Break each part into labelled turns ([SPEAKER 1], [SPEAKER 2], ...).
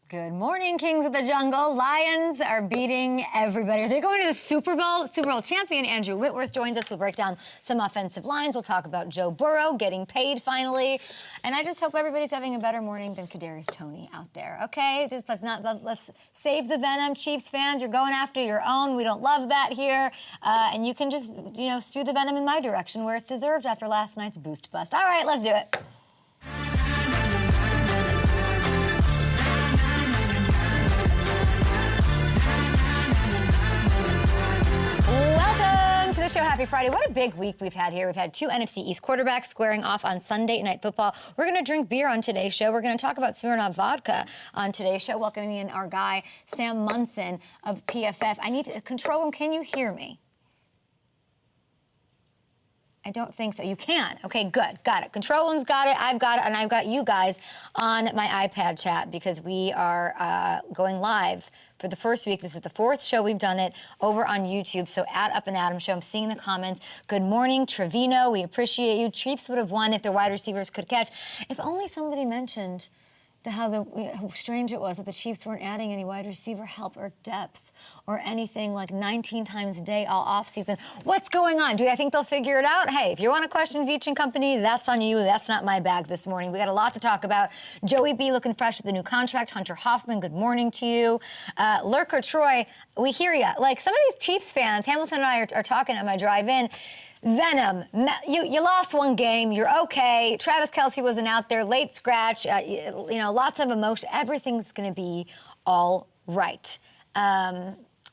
[SPEAKER 1] Good morning, Kings of the Jungle. Lions are beating everybody. They're going to the Super Bowl. Super Bowl champion Andrew Whitworth joins us. We'll break down some offensive lines. We'll talk about Joe Burrow getting paid finally. And I just hope everybody's having a better morning than Kadarius Toney out there, okay? Just let's save the venom. Chiefs fans, you're going after your own. We don't love that here. And you can just, spew the venom in my direction where it's deserved after last night's boost bust. All right, let's do it. Welcome to the show. Happy Friday. What a big week we've had here. We've had two NFC East quarterbacks squaring off on Sunday Night Football. We're going to drink beer on today's show. We're going to talk about Smirnoff vodka on today's show. Welcoming in our guy, Sam Munson of PFF. I need to control him. Can you hear me? I don't think so. You can. Okay, good. Got it. Control room's got it. I've got it. And I've got you guys on my iPad chat because we are going live for the first week. This is the fourth show we've done it over on YouTube. So at Up and Adam Show, I'm seeing the comments. Good morning, Trevino. We appreciate you. Chiefs would have won if their wide receivers could catch. If only somebody mentioned how strange it was that the Chiefs weren't adding any wide receiver help or depth or anything like 19 times a day all offseason. What's going on? Do I think they'll figure it out? Hey, if you want to question Veach and company, that's on you. That's not my bag this morning. We got a lot to talk about. Joey B looking fresh with the new contract. Hunter Hoffman, good morning to you. Lurker Troy, we hear you. Like some of these Chiefs fans, Hamilton and I are talking at my drive-in. Venom, you lost one game, you're okay. Travis Kelce wasn't out there, late scratch, lots of emotion. Everything's going to be all right.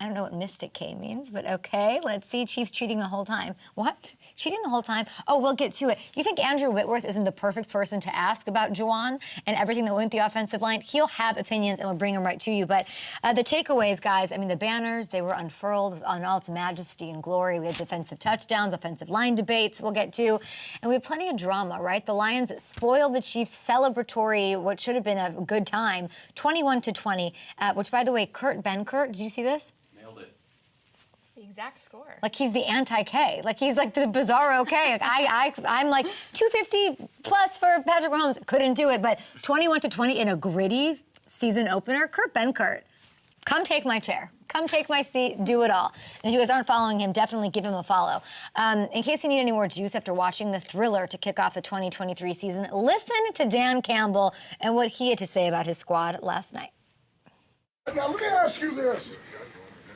[SPEAKER 1] I don't know what Mystic K means, but okay. Let's see. Chiefs cheating the whole time. What? Cheating the whole time? Oh, we'll get to it. You think Andrew Whitworth isn't the perfect person to ask about Juwan and everything that went the offensive line? He'll have opinions, and we'll bring them right to you. But the takeaways, guys, I mean, the banners, they were unfurled on all its majesty and glory. We had defensive touchdowns, offensive line debates we'll get to. And we had plenty of drama, right? The Lions spoiled the Chiefs' celebratory, what should have been a good time, 21-20, which, by the way, Kurt Benkert, did you see this?
[SPEAKER 2] Exact score.
[SPEAKER 1] Like he's the anti-K. Like he's like the bizarro K. Like I'm like 250 plus for Patrick Mahomes. Couldn't do it, but 21-20 in a gritty season opener. Kurt Benkert, come take my chair. Come take my seat. Do it all. And if you guys aren't following him, definitely give him a follow. In case you need any more juice after watching the thriller to kick off the 2023 season, listen to Dan Campbell and what he had to say about his squad last night.
[SPEAKER 3] Now let me ask you this.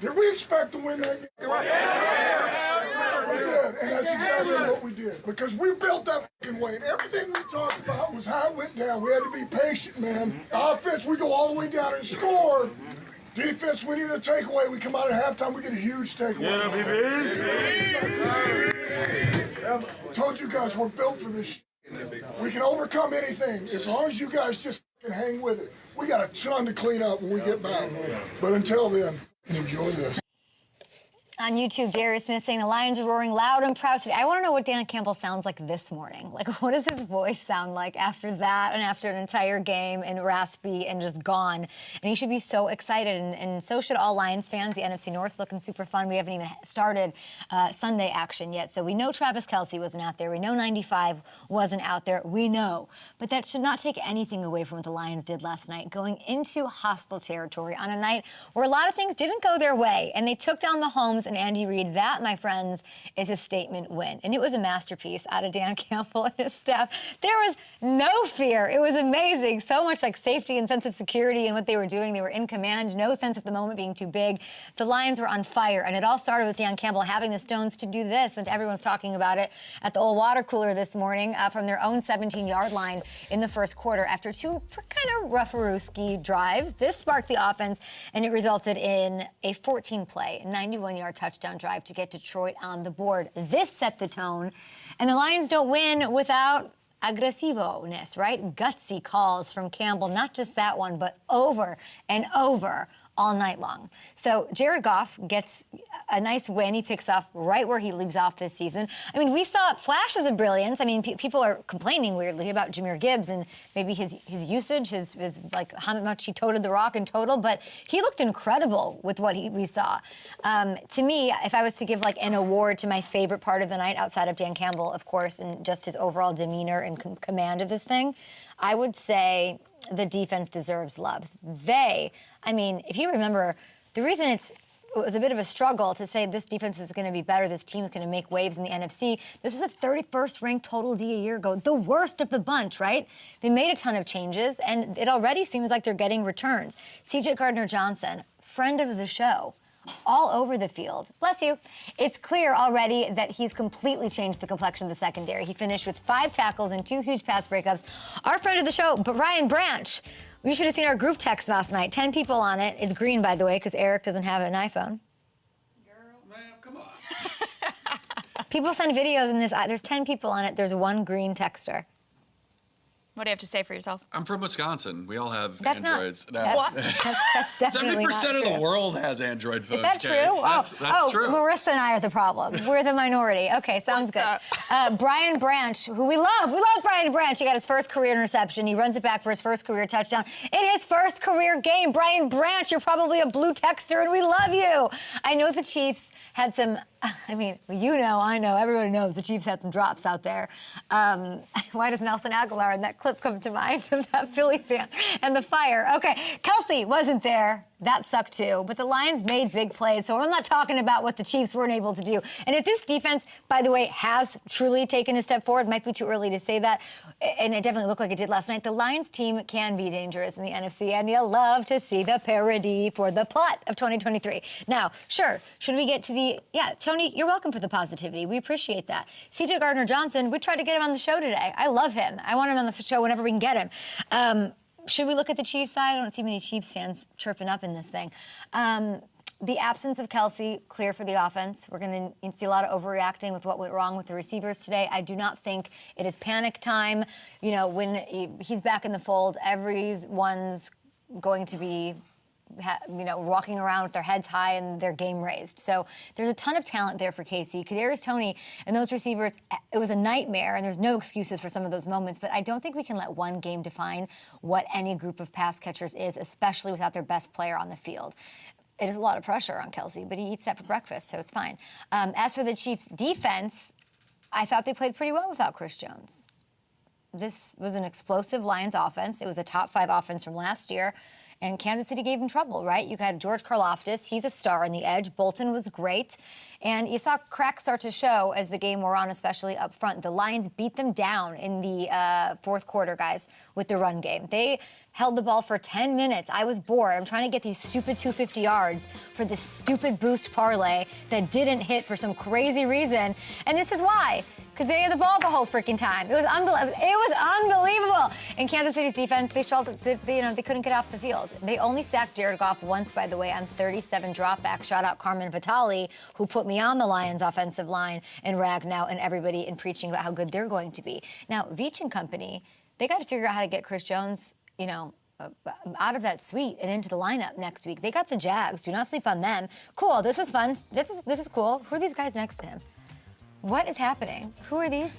[SPEAKER 3] Did we expect to win that game? Yeah. We did, and that's exactly what we did. Because we built that fucking way. And everything we talked about was how it went down. We had to be patient, man. Offense, we go all the way down and score. Defense, we need a takeaway. We come out at halftime, we get a huge takeaway. I told you guys we're built for this shit. We can overcome anything as long as you guys just fucking hang with it. We got a ton to clean up when we get back. But until then, enjoy this.
[SPEAKER 1] On YouTube, Darius Smith saying the Lions are roaring loud and proud today. I want to know what Dan Campbell sounds like this morning. Like, what does his voice sound like after that and after an entire game and raspy and just gone? And he should be so excited, and so should all Lions fans. The NFC North's looking super fun. We haven't even started Sunday action yet. So we know Travis Kelce wasn't out there. We know 95 wasn't out there. We know. But that should not take anything away from what the Lions did last night, going into hostile territory on a night where a lot of things didn't go their way. And they took down Mahomes and Andy Reid. That, my friends, is a statement win. And it was a masterpiece out of Dan Campbell and his staff. There was no fear. It was amazing. So much like safety and sense of security in what they were doing. They were in command. No sense of the moment being too big. The Lions were on fire. And it all started with Dan Campbell having the stones to do this. And everyone's talking about it at the old water cooler this morning from their own 17-yard line in the first quarter. After two kind of rough-a-rooski drives, this sparked the offense, and it resulted in a 14-play, 91-yard touchdown drive to get Detroit on the board. This set the tone, and the Lions don't win without aggressivo-ness, right? Gutsy calls from Campbell, not just that one, but over and over all night long. So Jared Goff gets a nice win. He picks off right where he leaves off this season. I mean, we saw flashes of brilliance. I mean, people are complaining weirdly about Jahmyr Gibbs and maybe his usage, his like how much he toted the rock in total, but he looked incredible with what we saw. To me, if I was to give like an award to my favorite part of the night outside of Dan Campbell, of course, and just his overall demeanor and command of this thing, I would say the defense deserves love. If you remember, the reason it was a bit of a struggle to say this defense is going to be better, this team is going to make waves in the NFC. This was a 31st ranked total D a year ago, the worst of the bunch, right? They made a ton of changes, and it already seems like they're getting returns. C.J. Gardner-Johnson, friend of the show, all over the field. Bless you. It's clear already that he's completely changed the complexion of the secondary. He finished with 5 tackles and 2 huge pass breakups. Our friend of the show, Brian Branch, you should have seen our group text last night. 10 people on it. It's green, by the way, because Eric doesn't have an iPhone.
[SPEAKER 2] Girl, ma'am, come on.
[SPEAKER 1] People send videos in this. There's 10 people on it. There's 1 green texter.
[SPEAKER 4] What do you have to say for yourself?
[SPEAKER 2] I'm from Wisconsin. We all have
[SPEAKER 1] That's
[SPEAKER 2] Androids.
[SPEAKER 1] That's definitely
[SPEAKER 2] 70% of
[SPEAKER 1] true.
[SPEAKER 2] the world has Android phones.
[SPEAKER 1] Is that
[SPEAKER 2] Kay.
[SPEAKER 1] true?
[SPEAKER 2] That's true.
[SPEAKER 1] Marissa and I are the problem. We're the minority. Okay, sounds good. Brian Branch, who we love. We love Brian Branch. He got his first career interception. He runs it back for his first career touchdown in his first career game. Brian Branch, you're probably a blue texter, and we love you. I know the Chiefs had some, I know, everybody knows the Chiefs had some drops out there. Why does Nelson Aguilar and that clip come to mind of that Philly fan and the fire? Okay, Kelsey wasn't there. That sucked too. But the Lions made big plays, so I'm not talking about what the Chiefs weren't able to do. And if this defense, by the way, has truly taken a step forward, might be too early to say that, and it definitely looked like it did last night, the Lions team can be dangerous in the NFC, and you'll love to see the parody for the plot of 2023. Now, sure, should we get to Tony, you're welcome for the positivity. We appreciate that. C.J. Gardner-Johnson, we tried to get him on the show today. I love him. I want him on the show whenever we can get him. Should we look at the Chiefs side? I don't see many Chiefs fans chirping up in this thing. The absence of Kelsey, clear for the offense. We're going to see a lot of overreacting with what went wrong with the receivers today. I do not think it is panic time. When he's back in the fold, everyone's going to be walking around with their heads high and their game raised. So there's a ton of talent there for KC. Kadarius Toney and those receivers, it was a nightmare, and there's no excuses for some of those moments, but I don't think we can let one game define what any group of pass catchers is, especially without their best player on the field. It is a lot of pressure on Kelsey, but he eats that for breakfast, so it's fine. As for the Chiefs' defense, I thought they played pretty well without Chris Jones. This was an explosive Lions offense. It was a top 5 offense from last year. And Kansas City gave him trouble, right? You got George Karlaftis. He's a star on the edge. Bolton was great. And you saw cracks start to show as the game wore on, especially up front. The Lions beat them down in the fourth quarter, guys, with the run game. They held the ball for 10 minutes. I was bored. I'm trying to get these stupid 250 yards for this stupid boost parlay that didn't hit for some crazy reason. And this is why. Because they had the ball the whole freaking time. It was unbelievable. In Kansas City's defense, they struggled. They couldn't get off the field. They only sacked Jared Goff once, by the way, on 37 dropbacks. Shout out Carmen Vitale, who put me on the Lions offensive line, and Ragnow and everybody in preaching about how good they're going to be. Now, Veach and company, they got to figure out how to get Chris Jones, out of that suite and into the lineup next week. They got the Jags. Do not sleep on them. Cool. This was fun. This is cool. Who are these guys next to him? What is happening? Who are these?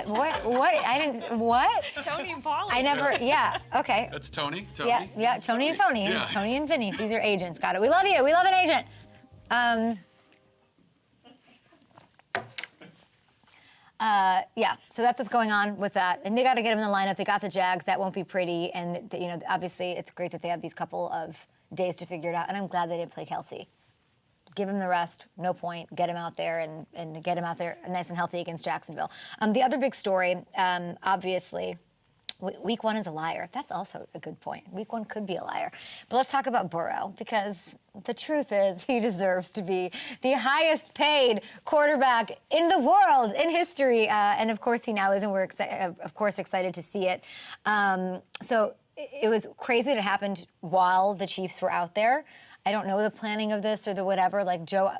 [SPEAKER 1] What? I didn't. What?
[SPEAKER 4] Tony and Paulie.
[SPEAKER 1] I never. Yeah. Okay.
[SPEAKER 2] That's Tony.
[SPEAKER 1] Yeah. Tony and Tony.
[SPEAKER 2] Yeah.
[SPEAKER 1] Tony and Vinny. These are agents. Got it. We love you. We love an agent. So that's what's going on with that. And they got to get him in the lineup. They got the Jags. That won't be pretty. And, obviously it's great that they have these couple of days to figure it out. And I'm glad they didn't play Kelsey. Give him the rest, no point. Get him out there and get him out there nice and healthy against Jacksonville. The other big story, obviously, week 1 is a liar. That's also a good point. Week 1 could be a liar. But let's talk about Burrow, because the truth is he deserves to be the highest paid quarterback in the world, in history. And of course he now is, and we're of course excited to see it. So it was crazy that it happened while the Chiefs were out there. I don't know the planning of this or the whatever. Like, Joe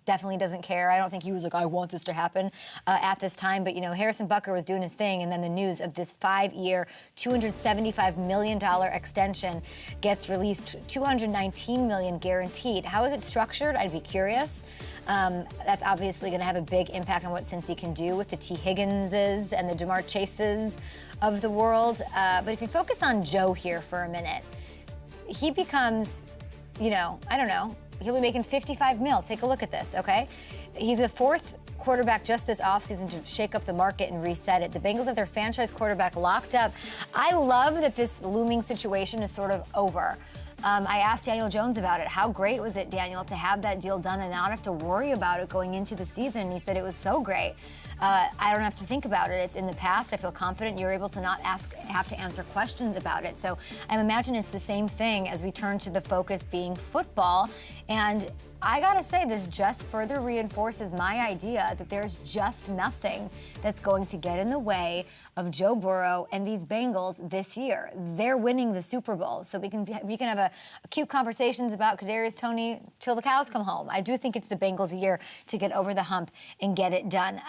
[SPEAKER 1] definitely doesn't care. I don't think he was like, I want this to happen at this time. But, Harrison Butker was doing his thing, and then the news of this 5-year, $275 million extension gets released, $219 million guaranteed. How is it structured? I'd be curious. That's obviously going to have a big impact on what Cincy can do with the T. Higginses and the Jamar Chases of the world. But if you focus on Joe here for a minute, he becomes... I don't know, he'll be making $55 million. Take a look at this, okay? He's the 4th quarterback just this offseason to shake up the market and reset it. The Bengals have their franchise quarterback locked up. I love that this looming situation is sort of over. I asked Daniel Jones about it. How great was it, Daniel, to have that deal done and not have to worry about it going into the season? And he said it was so great. I don't have to think about it. It's in the past. I feel confident you're able to not have to answer questions about it. So I imagine it's the same thing as we turn to the focus being football. And I gotta say, this just further reinforces my idea that there's just nothing that's going to get in the way of Joe Burrow and these Bengals this year. They're winning the Super Bowl, so we can have a cute conversations about Kadarius Toney till the cows come home. I do think it's the Bengals' year to get over the hump and get it done.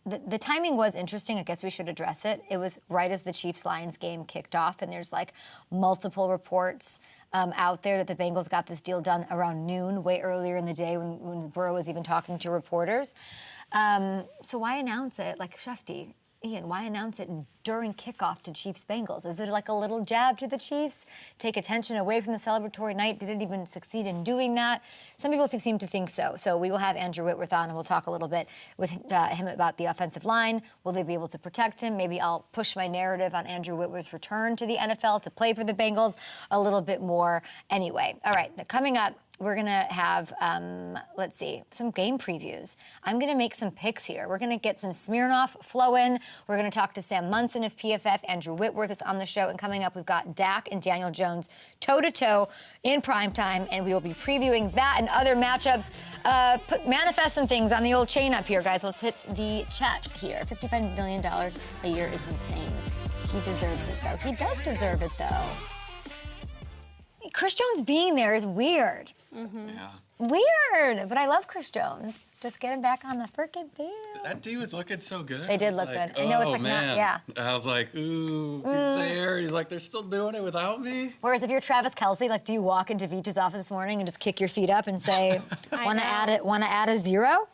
[SPEAKER 1] The timing was interesting. I guess we should address it. It was right as the Chiefs-Lions game kicked off, and there's like multiple reports out there that the Bengals got this deal done around noon, way earlier in the day when Burrow was even talking to reporters. So why announce it? Like, Shefty, Ian, why announce it during kickoff to Chiefs-Bengals? Is it like a little jab to the Chiefs? Take attention away from the celebratory night? Did it even succeed in doing that? Some people seem to think so. So we will have Andrew Whitworth on, and we'll talk a little bit with him about the offensive line. Will they be able to protect him? Maybe I'll push my narrative on Andrew Whitworth's return to the NFL to play for the Bengals a little bit more. Anyway, all right, coming up, we're going to have, let's see, some game previews. I'm going to make some picks here. We're going to get some Smirnoff flow in. We're going to talk to Sam Munson of PFF. Andrew Whitworth is on the show. And coming up, we've got Dak and Daniel Jones toe-to-toe in primetime. And we will be previewing that and other matchups. Manifest some things on the old chain up here, guys. Let's hit the chat here. $55 million a year is insane. He deserves it, though. He does deserve it, though. Chris Jones being there is weird.
[SPEAKER 2] Mm-hmm. Yeah.
[SPEAKER 1] Weird, but I love Chris Jones. Just get him back on the freaking field.
[SPEAKER 2] That dude was looking so good.
[SPEAKER 1] They did look good. I know it's like
[SPEAKER 2] man.
[SPEAKER 1] not, yeah.
[SPEAKER 2] I was like, ooh, he's there. He's like, they're still doing it without me.
[SPEAKER 1] Whereas if you're Travis Kelce, like, do you walk into Veach's office this morning and just kick your feet up and say, want to add a zero?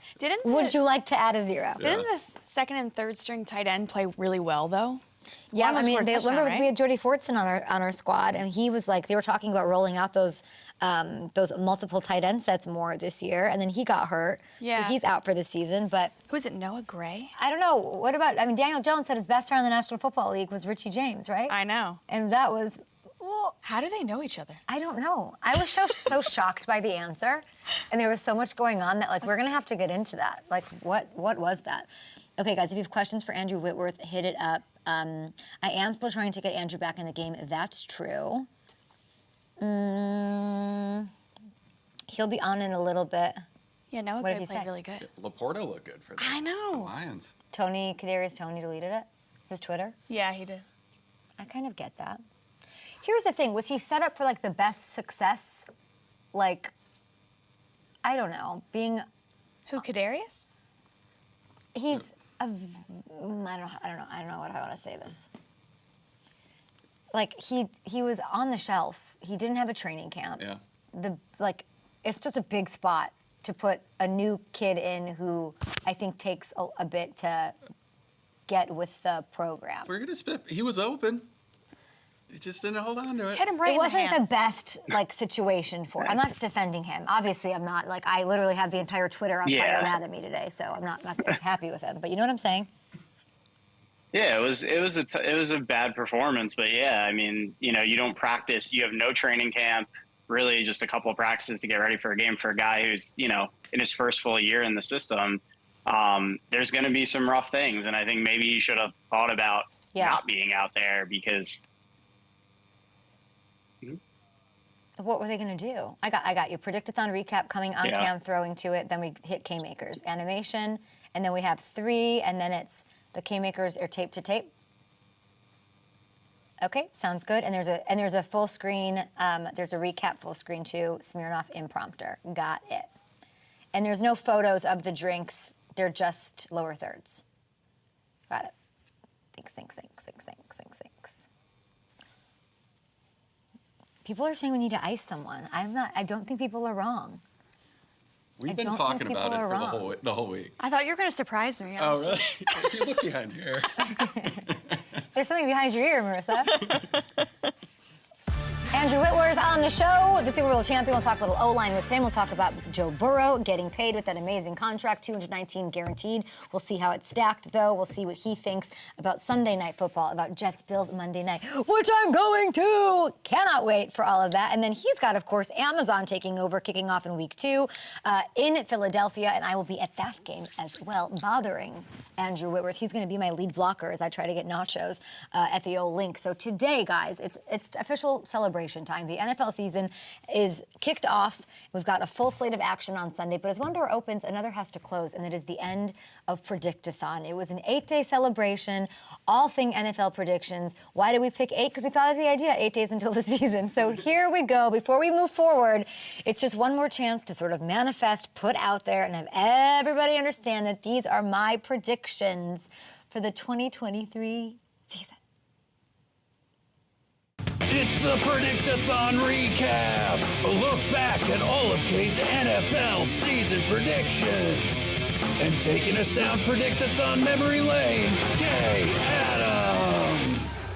[SPEAKER 1] Would you like to add a zero?
[SPEAKER 4] Didn't the second and third string tight end play really well though?
[SPEAKER 1] Yeah, I mean, remember we had Jody Fortson on our squad, and he was like, they were talking about rolling out those multiple tight end sets more this year, and then he got hurt, so he's out for the season. But
[SPEAKER 4] who is it? Noah Gray?
[SPEAKER 1] I don't know. What about? I mean, Daniel Jones said his best friend in the National Football League was Richie James, right?
[SPEAKER 4] I know.
[SPEAKER 1] And that was. Well,
[SPEAKER 4] how do they know each other?
[SPEAKER 1] I don't know. I was so shocked by the answer, and there was so much going on that, like, we're gonna have to get into that. Like, what was that? Okay, guys, if you have questions for Andrew Whitworth, hit it up. I am still trying to get Andrew back in the game. That's true. He'll be on in a little bit.
[SPEAKER 4] Yeah, Noah Gray played really good.
[SPEAKER 2] Laporta looked good for
[SPEAKER 4] the
[SPEAKER 2] Lions.
[SPEAKER 1] Kadarius Toney deleted it? His Twitter?
[SPEAKER 4] Yeah, he did.
[SPEAKER 1] I kind of get that. Here's the thing. Was he set up for, like, the best success? Like, I don't know, being...
[SPEAKER 4] Who, Kadarius?
[SPEAKER 1] He's I don't know what I want to say this. Like, he was on the shelf. He didn't have a training camp.
[SPEAKER 2] Yeah.
[SPEAKER 1] It's just a big spot to put a new kid in who I think takes a bit to get with the program.
[SPEAKER 2] We're gonna spit. He was open. He just didn't hold on to it.
[SPEAKER 4] Hit him right
[SPEAKER 1] It wasn't
[SPEAKER 4] in the hand.
[SPEAKER 1] the best, like, situation for it. I'm not defending him. Obviously, I'm not. Like, I literally have the entire Twitter on fire mad at me today, so I'm not as happy with him. But you know what I'm saying?
[SPEAKER 5] Yeah, it was a bad performance, but yeah, I mean, you don't practice. You have no training camp, really just a couple of practices to get ready for a game for a guy who's, in his first full year in the system. There's going to be some rough things, and I think maybe you should have thought about not being out there because.
[SPEAKER 1] What were they going to do? I got you. Predict-a-thon recap coming on cam, throwing to it. Then we hit K-Makers. Animation. And then we have 3. And then it's the K-Makers are tape to tape. Okay, sounds good. And there's a full screen. There's a recap full screen too. Smirnoff imprompter. Got it. And there's no photos of the drinks. They're just lower thirds. Got it. Thanks. People are saying we need to ice someone. I don't think people are wrong.
[SPEAKER 2] We've been talking about it for the whole week.
[SPEAKER 4] I thought you were going to surprise me.
[SPEAKER 2] Oh, really? If you look behind here.
[SPEAKER 1] There's something behind your ear, Marissa. Andrew Whitworth on the show, the Super Bowl champion. We'll talk a little O-line with him. We'll talk about Joe Burrow getting paid with that amazing contract, $219 guaranteed. We'll see how it's stacked, though. We'll see what he thinks about Sunday Night Football, about Jets-Bills Monday night, which I'm going to. Cannot wait for all of that. And then he's got, of course, Amazon taking over, kicking off in week 2 in Philadelphia, and I will be at that game as well, bothering Andrew Whitworth. He's going to be my lead blocker as I try to get nachos at the old link. So today, guys, it's official celebration time. The NFL season is kicked off. We've got a full slate of action on Sunday, but as one door opens, another has to close, and it is the end of Predict-a-thon. It was an 8-day celebration, all thing NFL predictions. Why did we pick 8? Because we thought of the idea 8 days until the season. So here we go. Before we move forward, it's just one more chance to sort of manifest, put out there, and have everybody understand that these are my predictions for the 2023 season.
[SPEAKER 6] It's the Predict-a-thon recap. A look back at all of Kay's NFL season predictions. And taking us down Predict-a-thon memory lane, Kay Adams.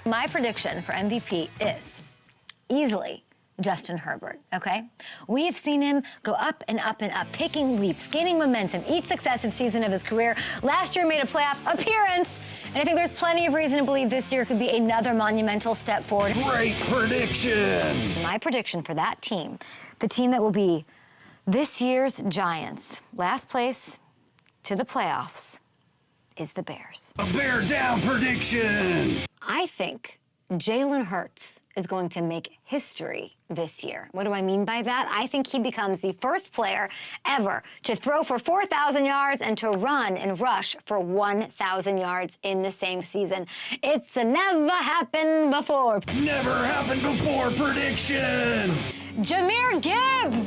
[SPEAKER 1] My prediction for MVP is easily Justin Herbert, okay? We have seen him go up and up and up, taking leaps, gaining momentum each successive season of his career. Last year made a playoff appearance, and I think there's plenty of reason to believe this year could be another monumental step forward.
[SPEAKER 6] Great prediction.
[SPEAKER 1] My prediction for that team, the team that will be this year's Giants, last place to the playoffs, is the Bears.
[SPEAKER 6] A bear down prediction.
[SPEAKER 1] I think Jalen Hurts is going to make history this year. What do I mean by that? I think he becomes the first player ever to throw for 4,000 yards and to run and rush for 1,000 yards in the same season. It's a never happened before.
[SPEAKER 6] Never happened before prediction.
[SPEAKER 1] Jahmyr Gibbs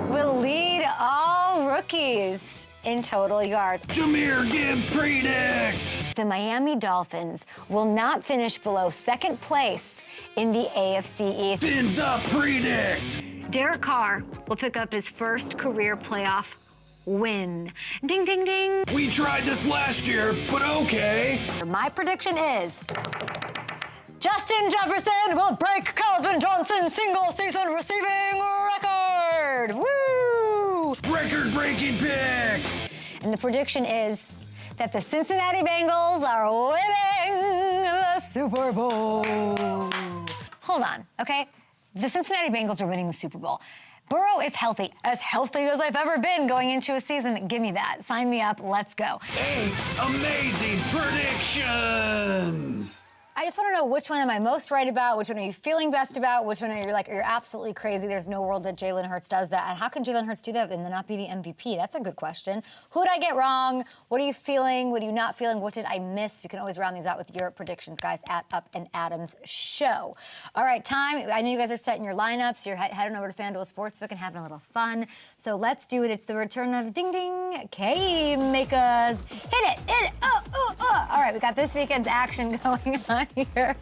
[SPEAKER 1] will lead all rookies in total yards.
[SPEAKER 6] Jahmyr Gibbs predict.
[SPEAKER 1] The Miami Dolphins will not finish below second place in the AFC East.
[SPEAKER 6] Fins up predict.
[SPEAKER 1] Derek Carr will pick up his first career playoff win. Ding, ding, ding.
[SPEAKER 6] We tried this last year, but okay.
[SPEAKER 1] My prediction is Justin Jefferson will break Calvin Johnson's single-season receiving record. Woo!
[SPEAKER 6] Record-breaking pick.
[SPEAKER 1] And the prediction is that the Cincinnati Bengals are winning the Super Bowl. Hold on, okay? The Cincinnati Bengals are winning the Super Bowl. Burrow is healthy as I've ever been going into a season. Give me that. Sign me up. Let's go.
[SPEAKER 6] 8 amazing predictions.
[SPEAKER 1] I just want to know, which one am I most right about? Which one are you feeling best about? Which one are you like, you're absolutely crazy? There's no world that Jalen Hurts does that. And how can Jalen Hurts do that and then not be the MVP? That's a good question. Who did I get wrong? What are you feeling? What are you not feeling? What did I miss? You can always round these out with your predictions, guys, at Up and Adams Show. All right, time. I know you guys are setting your lineups. You're heading over to FanDuel Sportsbook and having a little fun. So let's do it. It's the return of Ding Ding K-Makers. Hit it. Oh. All right, we got this weekend's action going on here.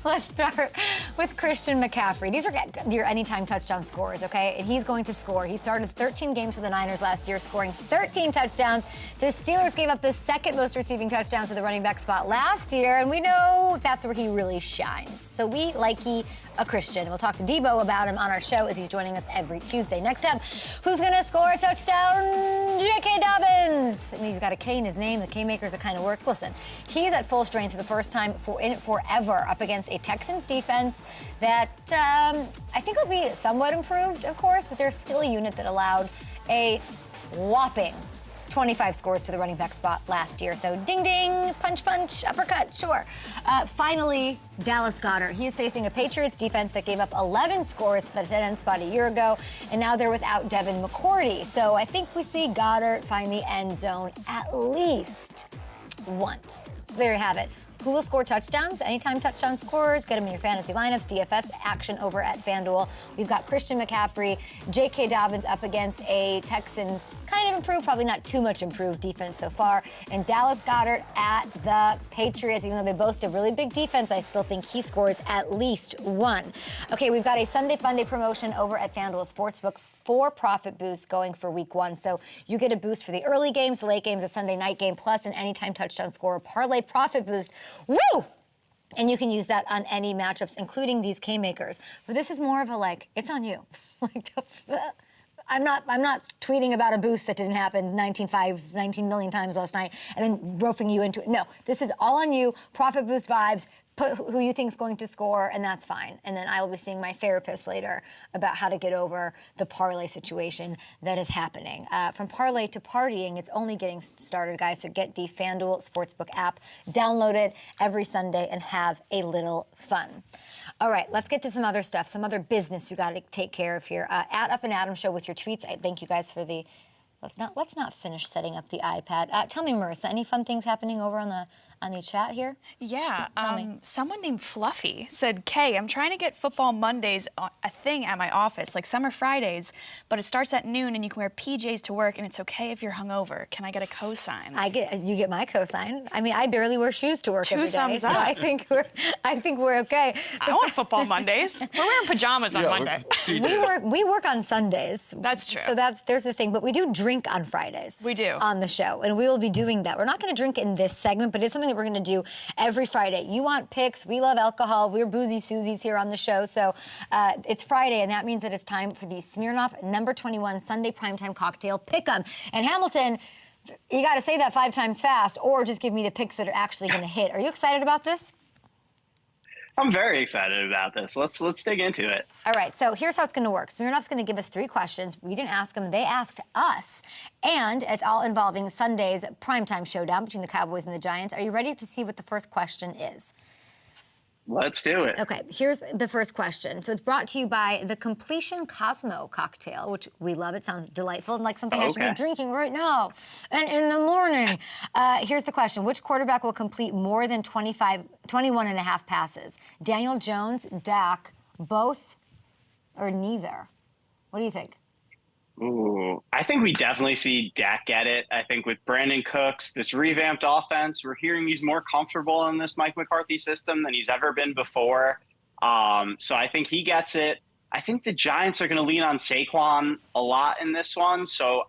[SPEAKER 1] Let's start with Christian McCaffrey. These are your anytime touchdown scorers, okay? And he's going to score. He started 13 games for the Niners last year, scoring 13 touchdowns. The Steelers gave up the second most receiving touchdowns to the running back spot last year, and we know that's where he really shines. So we like a Christian. We'll talk to Debo about him on our show as he's joining us every Tuesday. Next up, who's going to score a touchdown? J.K. Dobbins. I mean, he's got a K in his name. The K-makers that kind of work. Listen, he's at full strength for the first time in forever up against a Texans defense that I think will be somewhat improved, of course, but they're still a unit that allowed a whopping 25 scores to the running back spot last year. So ding, ding, punch, punch, uppercut, sure. Finally, Dallas Goedert. He is facing a Patriots defense that gave up 11 scores to the tight end spot a year ago, and now they're without Devin McCourty. So I think we see Goddard find the end zone at least once. So there you have it. Who will score touchdowns? Anytime touchdown scorers, get them in your fantasy lineups. DFS action over at FanDuel. We've got Christian McCaffrey, J.K. Dobbins up against a Texans kind of improved, probably not too much improved defense so far. And Dallas Goedert at the Patriots. Even though they boast a really big defense, I still think he scores at least one. Okay, we've got a Sunday Funday promotion over at FanDuel Sportsbook. 4 profit boosts going for week 1. So you get a boost for the early games, the late games, a Sunday night game, plus an anytime touchdown scorer parlay profit boost. Woo! And you can use that on any matchups, including these K-makers. But this is more of a like, it's on you. I'm not tweeting about a boost that didn't happen 19 million times last night and then roping you into it. No, this is all on you. Profit boost vibes. Put who you think is going to score, and that's fine. And then I will be seeing my therapist later about how to get over the parlay situation that is happening. From parlay to partying, it's only getting started, guys. So get the FanDuel Sportsbook app, download it every Sunday, and have a little fun. All right, let's get to some other stuff, some other business we got to take care of here. At Up and Adam Show with your tweets. I thank you guys for the. Let's not finish setting up the iPad. Tell me, Marissa, any fun things happening over on the chat here?
[SPEAKER 4] Yeah, someone named Fluffy said, Kay, I'm trying to get Football Mondays a thing at my office, like Summer Fridays, but it starts at noon and you can wear PJs to work and it's okay if you're hungover. Can I get a cosign?
[SPEAKER 1] You get my cosign. I mean, I barely wear shoes to work every day.
[SPEAKER 4] Thumbs up.
[SPEAKER 1] So I think we're okay.
[SPEAKER 4] I want Football Mondays. We're wearing pajamas on Monday.
[SPEAKER 1] We work on Sundays.
[SPEAKER 4] That's true.
[SPEAKER 1] So there's the thing, but we do drink on Fridays.
[SPEAKER 4] We do.
[SPEAKER 1] On the show, and we will be doing that. We're not going to drink in this segment, but it's something that we're going to do every Friday. You want picks? We love alcohol. We're boozy Susies here on the show. So it's Friday, and that means that it's time for the Smirnoff number 21 Sunday Primetime Cocktail Pick'em. And Hamilton, you got to say that 5 times fast, or just give me the picks that are actually going to hit. Are you excited about this?
[SPEAKER 5] I'm very excited about this. Let's dig into it.
[SPEAKER 1] All right, so here's how it's going to work. Smirnoff's going to give us 3 questions. We didn't ask them, they asked us. And it's all involving Sunday's primetime showdown between the Cowboys and the Giants. Are you ready to see what the first question is?
[SPEAKER 5] Let's do it.
[SPEAKER 1] Okay, here's the first question. So it's brought to you by the Completion Cosmo cocktail, which we love. It sounds delightful and like something I should be drinking right now and in the morning. Here's the question. Which quarterback will complete more than 21 and a half passes? Daniel Jones, Dak, both, or neither? What do you think?
[SPEAKER 5] Ooh, I think we definitely see Dak get it. I think with Brandon Cooks, this revamped offense, we're hearing he's more comfortable in this Mike McCarthy system than he's ever been before. So I think he gets it. I think the Giants are going to lean on Saquon a lot in this one. So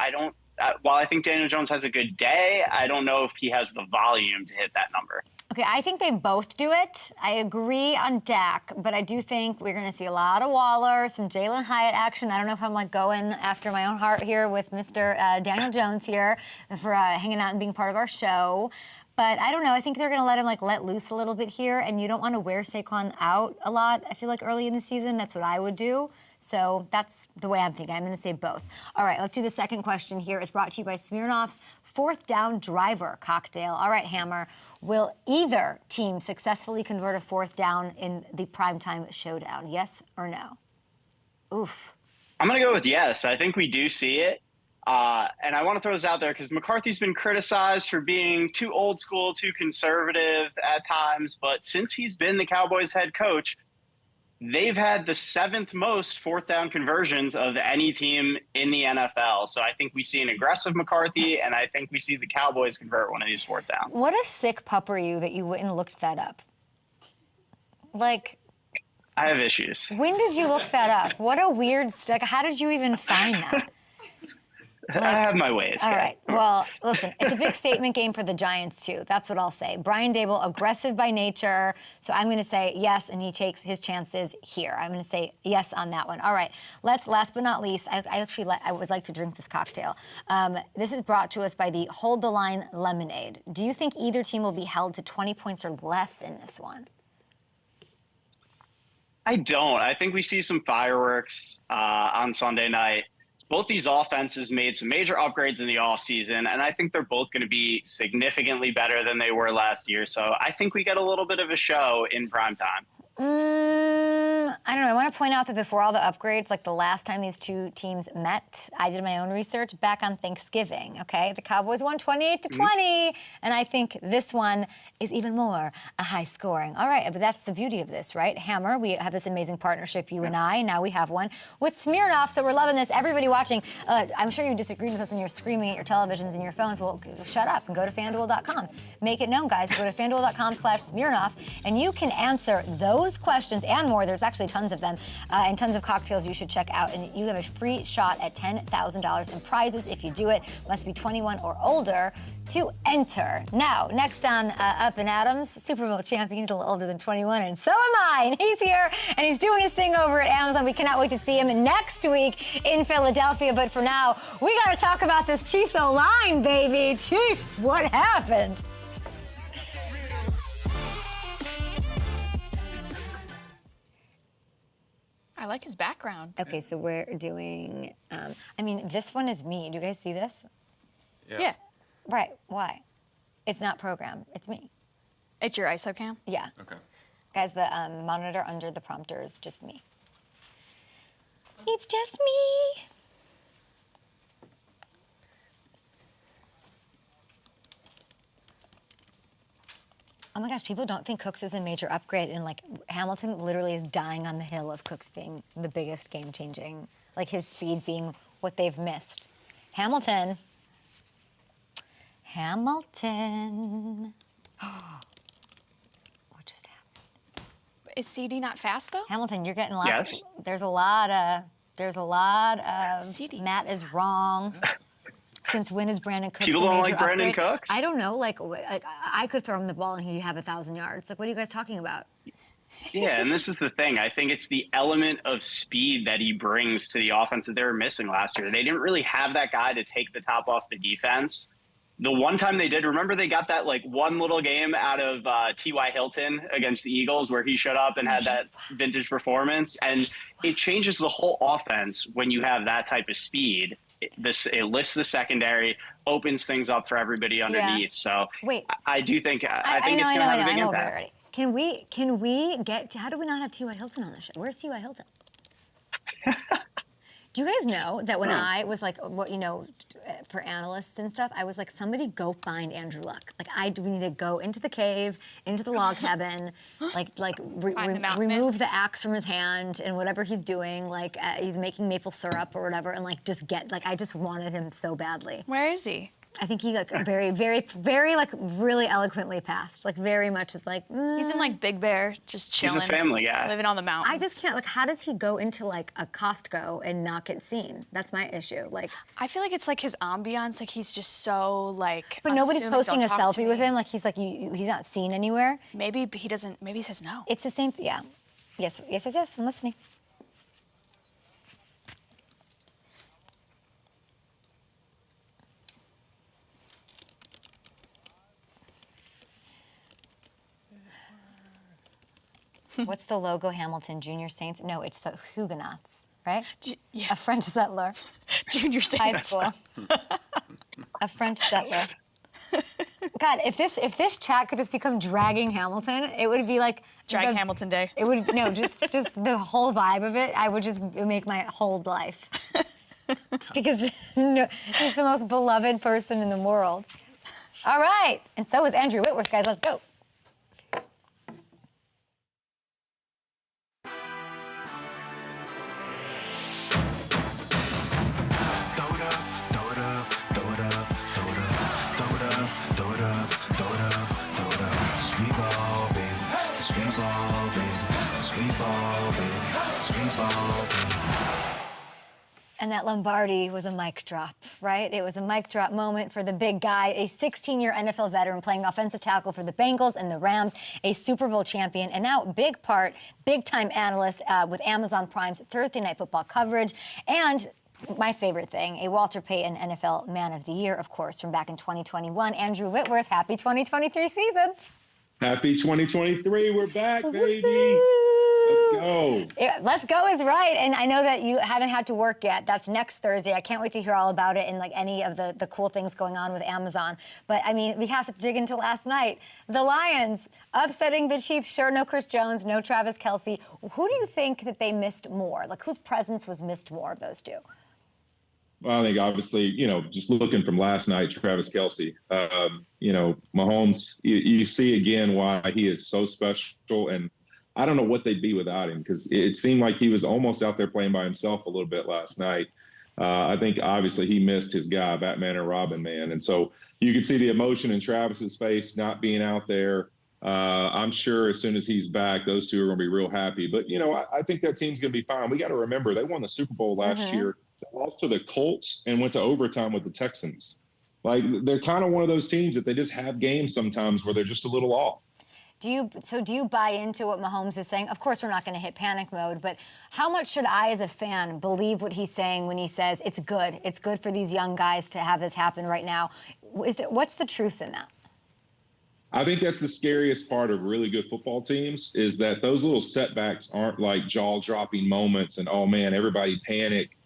[SPEAKER 5] while I think Daniel Jones has a good day, I don't know if he has the volume to hit that number.
[SPEAKER 1] Okay, I think they both do it. I agree on Dak, but I do think we're going to see a lot of Waller, some Jalen Hyatt action. I don't know if I'm like going after my own heart here with Mr. Daniel Jones here for hanging out and being part of our show. But I don't know. I think they're going to let him let loose a little bit here, and you don't want to wear Saquon out a lot. I feel like early in the season, that's what I would do. So that's the way I'm thinking. I'm going to say both. All right, let's do the second question here. It's brought to you by Smirnoff's 4th Down Driver cocktail. All right, Hammer. Will either team successfully convert a 4th down in the primetime showdown? Yes or no? Oof.
[SPEAKER 5] I'm going to go with yes. I think we do see it. And I want to throw this out there because McCarthy's been criticized for being too old school, too conservative at times. But since he's been the Cowboys head coach, they've had the 7th most 4th down conversions of any team in the NFL. So I think we see an aggressive McCarthy, and I think we see the Cowboys convert one of these 4th downs.
[SPEAKER 1] What a sick pup are you that you went and looked that up?
[SPEAKER 5] I have issues.
[SPEAKER 1] When did you look that up? What a weird how did you even find that?
[SPEAKER 5] I have my ways.
[SPEAKER 1] All right. Well, listen, it's a big statement game for the Giants, too. That's what I'll say. Brian Daboll, aggressive by nature. So I'm going to say yes, and he takes his chances here. I'm going to say yes on that one. All right. Last but not least, I would like to drink this cocktail. This is brought to us by the Hold the Line Lemonade. Do you think either team will be held to 20 points or less in this one?
[SPEAKER 5] I don't. I think we see some fireworks on Sunday night. Both these offenses made some major upgrades in the offseason, and I think they're both going to be significantly better than they were last year. So I think we get a little bit of a show in primetime.
[SPEAKER 1] I don't know. I want to point out that before all the upgrades, the last time these two teams met, I did my own research back on Thanksgiving, okay? The Cowboys won 28-20, and I think this one is even more a high scoring. All right, but that's the beauty of this, right? Hammer, we have this amazing partnership, you and I. Now we have one with Smirnoff, so we're loving this. Everybody watching, I'm sure you disagreed with us and you're screaming at your televisions and your phones. Well, shut up and go to FanDuel.com. Make it known, guys. Go to FanDuel.com/Smirnoff, and you can answer those questions and more. There's actually tons of of them, and tons of cocktails you should check out. And you have a free shot at $10,000 in prizes if you do it. Must be 21 or older to enter. Now, next on Up and Adams, Super Bowl champion. He's a little older than 21, and so am I. And he's here, and he's doing his thing over at Amazon. We cannot wait to see him next week in Philadelphia. But for now, we got to talk about this Chiefs O-line, baby. Chiefs, what happened?
[SPEAKER 4] I like his background.
[SPEAKER 1] Okay, so we're doing, I mean, this one is me. Do you guys see this?
[SPEAKER 4] Yeah.
[SPEAKER 1] Right, why? It's not programmed, it's me.
[SPEAKER 4] It's your ISO cam?
[SPEAKER 1] Yeah.
[SPEAKER 2] Okay.
[SPEAKER 1] Guys, the monitor under the prompter is just me. It's just me. Oh my gosh, people don't think Cooks is a major upgrade, and like Hamilton literally is dying on the hill of Cooks being the biggest game-changing, like his speed being what they've missed. Hamilton. What just happened?
[SPEAKER 4] Is CD not fast though?
[SPEAKER 1] Hamilton, you're getting lots.
[SPEAKER 5] Yes.
[SPEAKER 1] There's a lot of
[SPEAKER 4] CD.
[SPEAKER 1] Matt is wrong. Since when is Brandon Cooks
[SPEAKER 5] People
[SPEAKER 1] a
[SPEAKER 5] don't
[SPEAKER 1] major
[SPEAKER 5] like Brandon
[SPEAKER 1] upgrade?
[SPEAKER 5] Cooks?
[SPEAKER 1] I don't know. Like I could throw him the ball and he'd have 1,000 yards. Like, what are you guys talking about?
[SPEAKER 5] Yeah, and this is the thing. I think it's the element of speed that he brings to the offense that they were missing last year. They didn't really have that guy to take the top off the defense. The one time they did, remember they got that like one little game out of T.Y. Hilton against the Eagles where he showed up and had that vintage performance. And it changes the whole offense when you have that type of speed. It lifts the secondary, opens things up for everybody underneath.
[SPEAKER 1] Yeah.
[SPEAKER 5] So
[SPEAKER 1] Wait.
[SPEAKER 5] I do think I think it's
[SPEAKER 1] I
[SPEAKER 5] going to have a big
[SPEAKER 1] I'm over it
[SPEAKER 5] impact.
[SPEAKER 1] already. Can we get? How do we not have T.Y. Hilton on the show? Where's T.Y. Hilton? Do you guys know that when I was like, what for analysts and stuff, I was like, somebody go find Andrew Luck. Like, we need to go into the cave, into the log cabin, remove the axe from his hand and whatever he's doing, like he's making maple syrup or whatever, and like just get like I just wanted him so badly.
[SPEAKER 4] Where is he?
[SPEAKER 1] I think he like very, very, very like really eloquently passed. Like very much is like.
[SPEAKER 4] He's in like Big Bear, just chilling.
[SPEAKER 5] He's a family guy.
[SPEAKER 4] Living on the mountain.
[SPEAKER 1] I just can't, like, how does he go into, like, a Costco and not get seen? That's my issue. Like,
[SPEAKER 4] I feel like it's like his ambiance, like he's just so like.
[SPEAKER 1] but nobody's
[SPEAKER 4] unassuming,
[SPEAKER 1] posting a
[SPEAKER 4] don't talk to
[SPEAKER 1] selfie with
[SPEAKER 4] me.
[SPEAKER 1] him. Like, he's like, he's not seen anywhere.
[SPEAKER 4] Maybe he doesn't. Maybe he says no.
[SPEAKER 1] It's the same, yeah. Yes, I'm listening. What's the logo, Hamilton? Junior Saints? No, it's the Huguenots, right?
[SPEAKER 4] Yeah.
[SPEAKER 1] A French settler.
[SPEAKER 4] Junior
[SPEAKER 1] High
[SPEAKER 4] Saints.
[SPEAKER 1] school. A French settler. God, if this chat could just become dragging Hamilton, it would be like
[SPEAKER 4] Drag Hamilton Day.
[SPEAKER 1] It would just the whole vibe of it. I would just make my whole life because he's the most beloved person in the world. All right, and so is Andrew Whitworth, guys. Let's go. And that Lombardi was a mic drop, right? It was a mic drop moment for the big guy, a 16-year NFL veteran playing offensive tackle for the Bengals and the Rams, a Super Bowl champion, and now big-time analyst with Amazon Prime's Thursday Night Football coverage, and my favorite thing, a Walter Payton NFL Man of the Year, of course, from back in 2021. Andrew Whitworth, happy 2023 season.
[SPEAKER 7] Happy 2023. We're back, baby. Let's go.
[SPEAKER 1] Let's go is right. And I know that you haven't had to work yet. That's next Thursday. I can't wait to hear all about it and like any of the cool things going on with Amazon. But I mean, we have to dig into last night. The Lions upsetting the Chiefs. Sure, no Chris Jones, no Travis Kelce. Who do you think that they missed more? Like whose presence was missed more of those two?
[SPEAKER 7] Well, I think obviously, just looking from last night, Travis Kelce, Mahomes, you see again why he is so special. And I don't know what they'd be without him because it seemed like he was almost out there playing by himself a little bit last night. I think obviously he missed his guy, Batman and Robin, man. And so you could see the emotion in Travis's face not being out there. I'm sure as soon as he's back, those two are going to be real happy. But, I think that team's going to be fine. We got to remember they won the Super Bowl last year. They lost to the Colts and went to overtime with the Texans. Like, they're kind of one of those teams that they just have games sometimes where they're just a little off.
[SPEAKER 1] Do you buy into what Mahomes is saying? Of course, we're not going to hit panic mode, but how much should I, as a fan, believe what he's saying when he says it's good? It's good for these young guys to have this happen right now. What's the truth in that?
[SPEAKER 7] I think that's the scariest part of really good football teams is that those little setbacks aren't like jaw-dropping moments and, oh, man, everybody panic.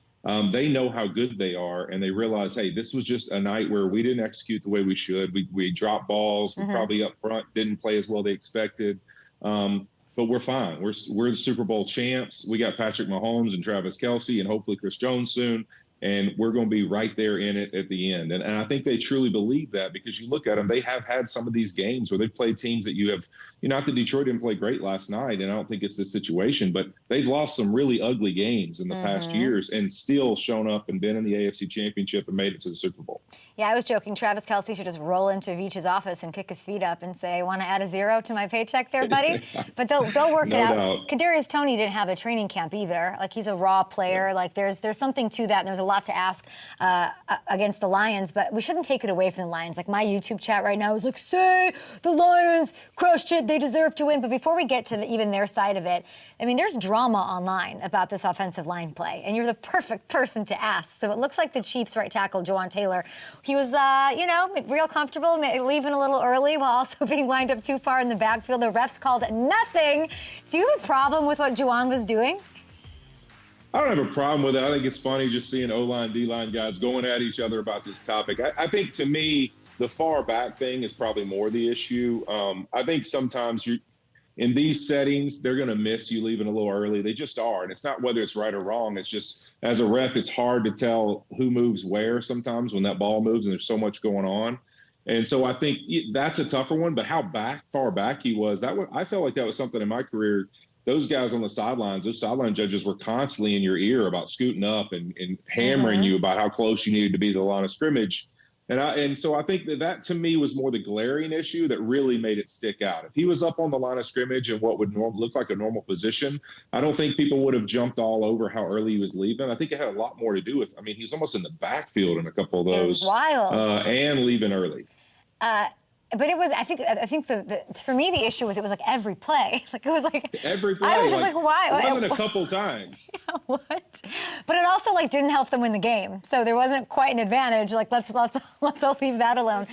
[SPEAKER 7] They know how good they are, and they realize, hey, this was just a night where we didn't execute the way we should. We dropped balls. We probably up front didn't play as well they expected. But we're fine. We're the Super Bowl champs. We got Patrick Mahomes and Travis Kelce and hopefully Chris Jones soon. And we're going to be right there in it at the end. And I think they truly believe that because you look at them, they have had some of these games where they've played teams that you have, not that Detroit didn't play great last night, and I don't think it's this situation, but they've lost some really ugly games in the past years and still shown up and been in the AFC Championship and made it to the Super Bowl.
[SPEAKER 1] Yeah, I was joking. Travis Kelce should just roll into Veach's office and kick his feet up and say, want to add a zero to my paycheck there, buddy? But they'll work it out.
[SPEAKER 7] Doubt.
[SPEAKER 1] Kadarius Toney didn't have a training camp either. Like, he's a raw player. Yeah. Like, there's something to that, and there's a lot to ask against the Lions, but we shouldn't take it away from the Lions. Like, my YouTube chat right now is like, say the Lions crushed it, they deserve to win. But before we get to even their side of it, I mean, there's drama online about this offensive line play, and you're the perfect person to ask. So it looks like the Chiefs' right tackle, Jawan Taylor, he was, real comfortable, leaving a little early while also being lined up too far in the backfield. The refs called nothing. Do you have a problem with what Jawan was doing?
[SPEAKER 7] I don't have a problem with it. I think it's funny just seeing O-line, D-line guys going at each other about this topic. I think, to me, the far back thing is probably more the issue. I think sometimes in these settings, they're going to miss you leaving a little early. They just are. And it's not whether it's right or wrong. It's just, as a ref, it's hard to tell who moves where sometimes when that ball moves and there's so much going on. And so I think that's a tougher one. But how far back he was, I felt like that was something in my career. Those guys on the sidelines, those sideline judges were constantly in your ear about scooting up and hammering you about how close you needed to be to the line of scrimmage. And so I think that to me was more the glaring issue that really made it stick out. If he was up on the line of scrimmage in what would look like a normal position, I don't think people would have jumped all over how early he was leaving. I think it had a lot more to do with, he was almost in the backfield in a couple of those.
[SPEAKER 1] It was wild.
[SPEAKER 7] And leaving early.
[SPEAKER 1] But it was, I think for me, the issue was it was like every play. Like, it was like.
[SPEAKER 7] Every play.
[SPEAKER 1] I was just like, why?
[SPEAKER 7] It wasn't a couple times.
[SPEAKER 1] Yeah, what? But it also, didn't help them win the game. So there wasn't quite an advantage. Like, let's all leave that alone.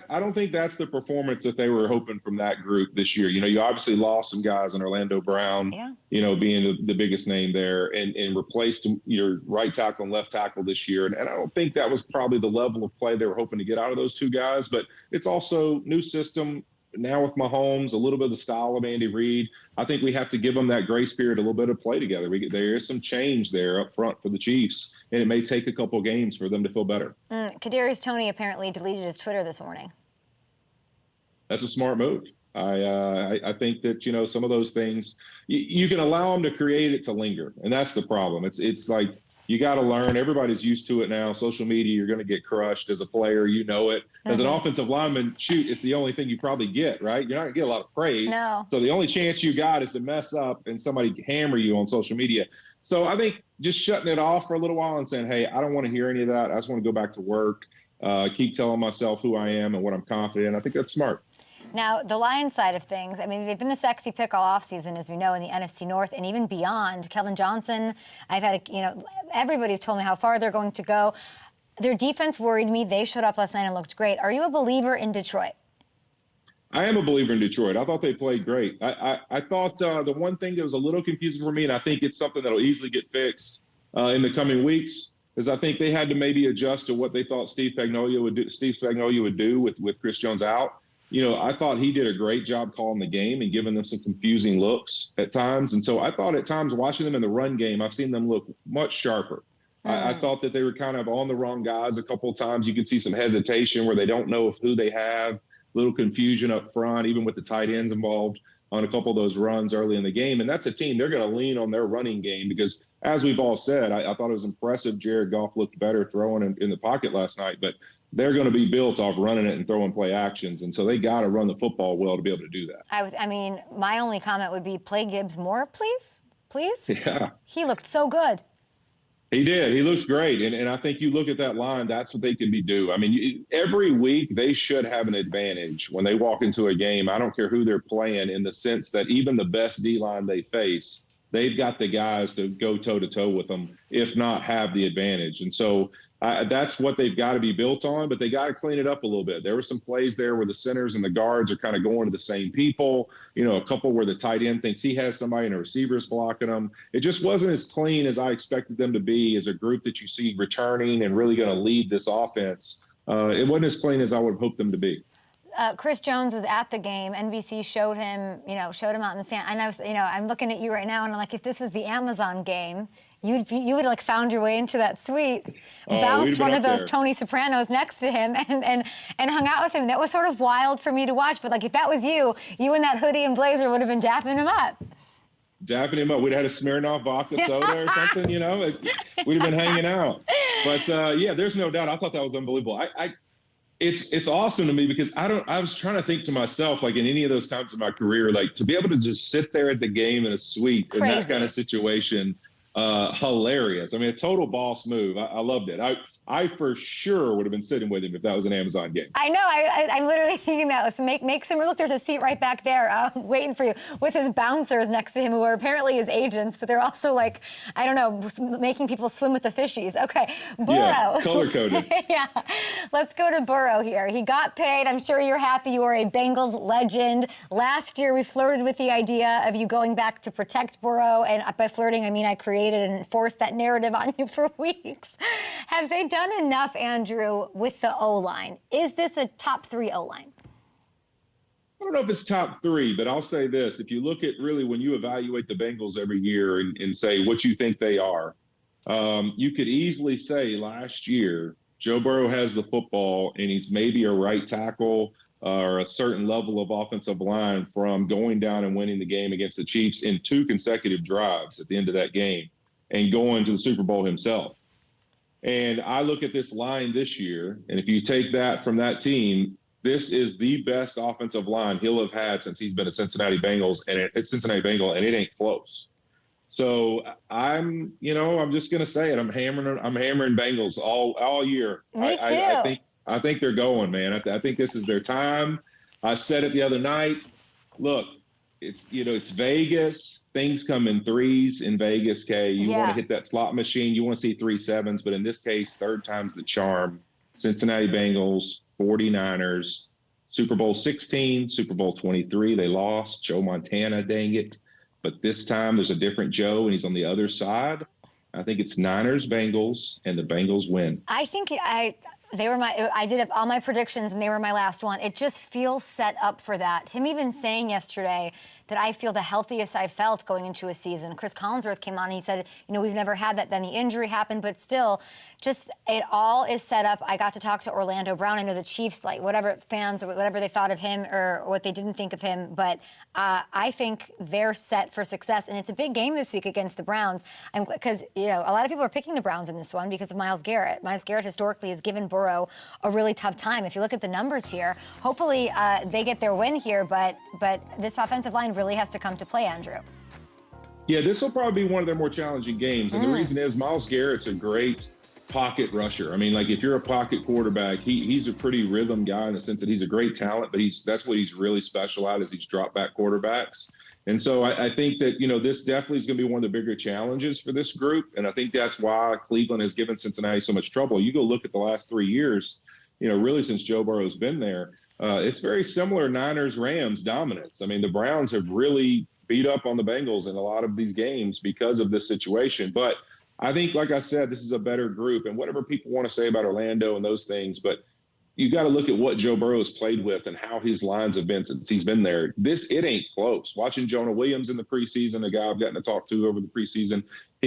[SPEAKER 7] I don't think that's the performance that they were hoping from that group this year. You obviously lost some guys in Orlando Brown, being the biggest name there, and replaced your right tackle and left tackle this year. And I don't think that was probably the level of play they were hoping to get out of those two guys. But it's also new system now with Mahomes, a little bit of the style of Andy Reid. I think we have to give them that grace period, a little bit of play together. There is some change there up front for the Chiefs, and it may take a couple games for them to feel better.
[SPEAKER 1] Kadarius Toney apparently deleted his Twitter this morning.
[SPEAKER 7] That's a smart move. I think that, some of those things, you can allow them to create it to linger, and that's the problem. It's like, you got to learn. Everybody's used to it now. Social media, you're going to get crushed as a player. You know it. As an offensive lineman, it's the only thing you probably get, right? You're not going to get a lot of praise.
[SPEAKER 1] No.
[SPEAKER 7] So the only chance you got is to mess up and somebody hammer you on social media. So I think just shutting it off for a little while and saying, hey, I don't want to hear any of that. I just want to go back to work, keep telling myself who I am and what I'm confident in. I think that's smart.
[SPEAKER 1] Now, the Lions side of things, they've been the sexy pick all offseason, as we know, in the NFC North and even beyond. Kelvin Johnson, I've had, everybody's told me how far they're going to go. Their defense worried me. They showed up last night and looked great. Are you a believer in Detroit?
[SPEAKER 7] I am a believer in Detroit. I thought they played great. I thought the one thing that was a little confusing for me, and I think it's something that will easily get fixed in the coming weeks, is I think they had to maybe adjust to what they thought Steve Spagnuolo would do with Chris Jones out. I thought he did a great job calling the game and giving them some confusing looks at times. And so I thought at times watching them in the run game, I've seen them look much sharper. I thought that they were kind of on the wrong guys a couple of times. You can see some hesitation where they don't know who they have, little confusion up front, even with the tight ends involved. on a couple of those runs early in the game. And that's a team, they're going to lean on their running game because, as we've all said, I thought it was impressive. Jared Goff looked better throwing in the pocket last night, but they're going to be built off running it and throwing play actions. And so they got to run the football well to be able to do that.
[SPEAKER 1] I mean, my only comment would be play Gibbs more, please. Please?
[SPEAKER 7] Yeah.
[SPEAKER 1] He looked so good.
[SPEAKER 7] He did. He looks great. And I think you look at that line, that's what they can be do. I mean, every week they should have an advantage when they walk into a game. I don't care who they're playing, in the sense that even the best D-line they face, they've got the guys to go toe-to-toe with them, if not have the advantage. And so that's what they've got to be built on, but they got to clean it up a little bit. There were some plays there where the centers and the guards are kind of going to the same people, a couple where the tight end thinks he has somebody and the receiver's blocking them. It just wasn't as clean as I expected them to be as a group that you see returning and really going to lead this offense. It wasn't as clean as I would have hoped them to be.
[SPEAKER 1] Chris Jones was at the game. NBC showed him out in the sand. And I was, I'm looking at you right now, and I'm like, if this was the Amazon game, you would like found your way into that suite, bounced one of those Tony Sopranos next to him, and hung out with him. That was sort of wild for me to watch. But like, if that was you in that hoodie and blazer would have been dapping him up.
[SPEAKER 7] Dapping him up. We'd have had a Smirnoff vodka soda or something, we'd have been hanging out. But yeah, there's no doubt. I thought that was unbelievable. It's awesome to me because I was trying to think to myself, like in any of those times in my career, like to be able to just sit there at the game in a suite in that kind of situation, hilarious. I mean, a total boss move. I loved it. I for sure would have been sitting with him if that was an Amazon game.
[SPEAKER 1] I know. I'm literally thinking that. Let's make some. Look, there's a seat right back there waiting for you with his bouncers next to him, who are apparently his agents, but they're also like, I don't know, making people swim with the fishies. Okay, Burrow.
[SPEAKER 7] Yeah, color-coded.
[SPEAKER 1] Yeah. Let's go to Burrow here. He got paid. I'm sure you're happy. You are a Bengals legend. Last year, we flirted with the idea of you going back to protect Burrow. And by flirting, I mean I created and enforced that narrative on you for weeks. Have they done enough, Andrew, with the O-line? Is this a top 3 O-line?
[SPEAKER 7] I don't know if it's top 3, but I'll say this. If you look at really when you evaluate the Bengals every year and say what you think they are, you could easily say last year, Joe Burrow has the football and he's maybe a right tackle or a certain level of offensive line from going down and winning the game against the Chiefs in 2 consecutive drives at the end of that game and going to the Super Bowl himself. And I look at this line this year, and if you take that from that team, this is the best offensive line he'll have had since he's been a Cincinnati Bengal, and it ain't close. So I'm just gonna say it. I'm hammering Bengals all year.
[SPEAKER 1] Me too.
[SPEAKER 7] I think they're going, man. I think this is their time. I said it the other night. Look, it's Vegas. Things come in threes in Vegas, Kay. You want to hit that slot machine. You want to see 3 sevens, but in this case, third time's the charm. Cincinnati Bengals, 49ers, Super Bowl 16, Super Bowl 23. They lost. Joe Montana, dang it. But this time there's a different Joe, and he's on the other side. I think it's Niners, Bengals, and the Bengals win.
[SPEAKER 1] I think I did all my predictions, and they were my last one. It just feels set up for that. Him even saying yesterday that I feel the healthiest I've felt going into a season. Chris Collinsworth came on and he said, we've never had that. Then the injury happened, but still, just it all is set up. I got to talk to Orlando Brown. I know the Chiefs, like whatever fans, whatever they thought of him or what they didn't think of him, but I think they're set for success. And it's a big game this week against the Browns. Because, a lot of people are picking the Browns in this one because of Myles Garrett. Myles Garrett historically has given Burrow a really tough time. If you look at the numbers here, hopefully they get their win here, but this offensive line really has to come to play, Andrew.
[SPEAKER 7] Yeah, this will probably be one of their more challenging games. And the reason is Myles Garrett's a great pocket rusher. I mean, like if you're a pocket quarterback, he's a pretty rhythm guy in the sense that he's a great talent, but that's what he's really special at is these drop back quarterbacks. And so I think that, this definitely is going to be one of the bigger challenges for this group. And I think that's why Cleveland has given Cincinnati so much trouble. You go look at the last 3 years, really since Joe Burrow's been there, it's very similar Niners-Rams dominance. I mean, the Browns have really beat up on the Bengals in a lot of these games because of this situation. But I think, like I said, this is a better group. And whatever people want to say about Orlando and those things, but you got to look at what Joe Burrow has played with and how his lines have been since he's been there. It ain't close. Watching Jonah Williams in the preseason, a guy I've gotten to talk to over the preseason,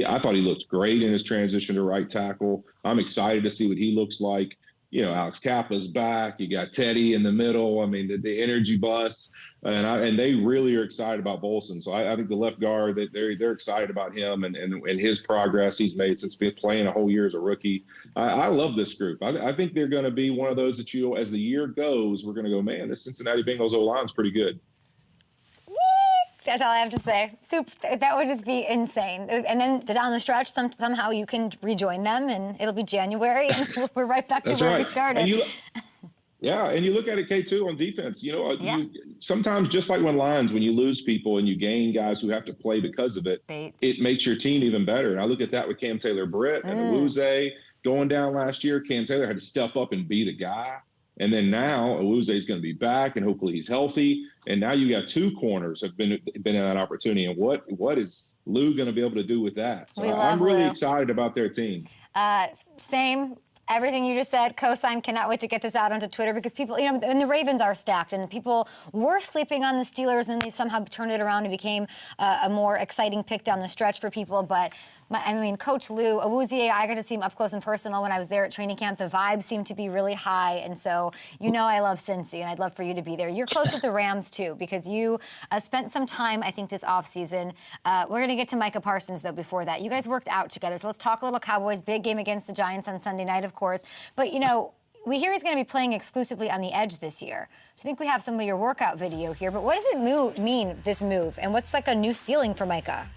[SPEAKER 7] I thought he looked great in his transition to right tackle. I'm excited to see what he looks like. Alex Kappa's back. You got Teddy in the middle. I mean, the energy bus, and they really are excited about Bolson. So I think the left guard, they're excited about him and his progress he's made since playing a whole year as a rookie. I love this group. I think they're going to be one of those that as the year goes, we're going to go, man, the Cincinnati Bengals O-line's pretty good.
[SPEAKER 1] That's all I have to say. That would just be insane. And then down the stretch, somehow you can rejoin them, and it'll be January, and we're right back to where we started.
[SPEAKER 7] And you look at it, K2, on defense. You sometimes, just like when you lose people and you gain guys who have to play because of it, it makes your team even better. And I look at that with Cam Taylor-Britt and Awuzie going down last year. Cam Taylor had to step up and be the guy. And then now Awuzie is going to be back, and hopefully he's healthy. And now you got two corners have been in that opportunity. And what is Lou going to be able to do with that? So I'm really excited about their team.
[SPEAKER 1] Same. Everything you just said, cosign. Cannot wait to get this out onto Twitter because people, and the Ravens are stacked, and people were sleeping on the Steelers, and they somehow turned it around and became a more exciting pick down the stretch for people. But Coach Lou, Awuzie, I got to see him up close and personal when I was there at training camp. The vibes seemed to be really high, and so I love Cincy, and I'd love for you to be there. You're close with the Rams too because you spent some time, I think, this offseason. We're going to get to Micah Parsons though. Before that, you guys worked out together, so let's talk a little Cowboys. Big game against the Giants on Sunday night, of course. But we hear he's going to be playing exclusively on the edge this year. So I think we have some of your workout video here. But what does it mean, this move, and what's like a new ceiling for Micah?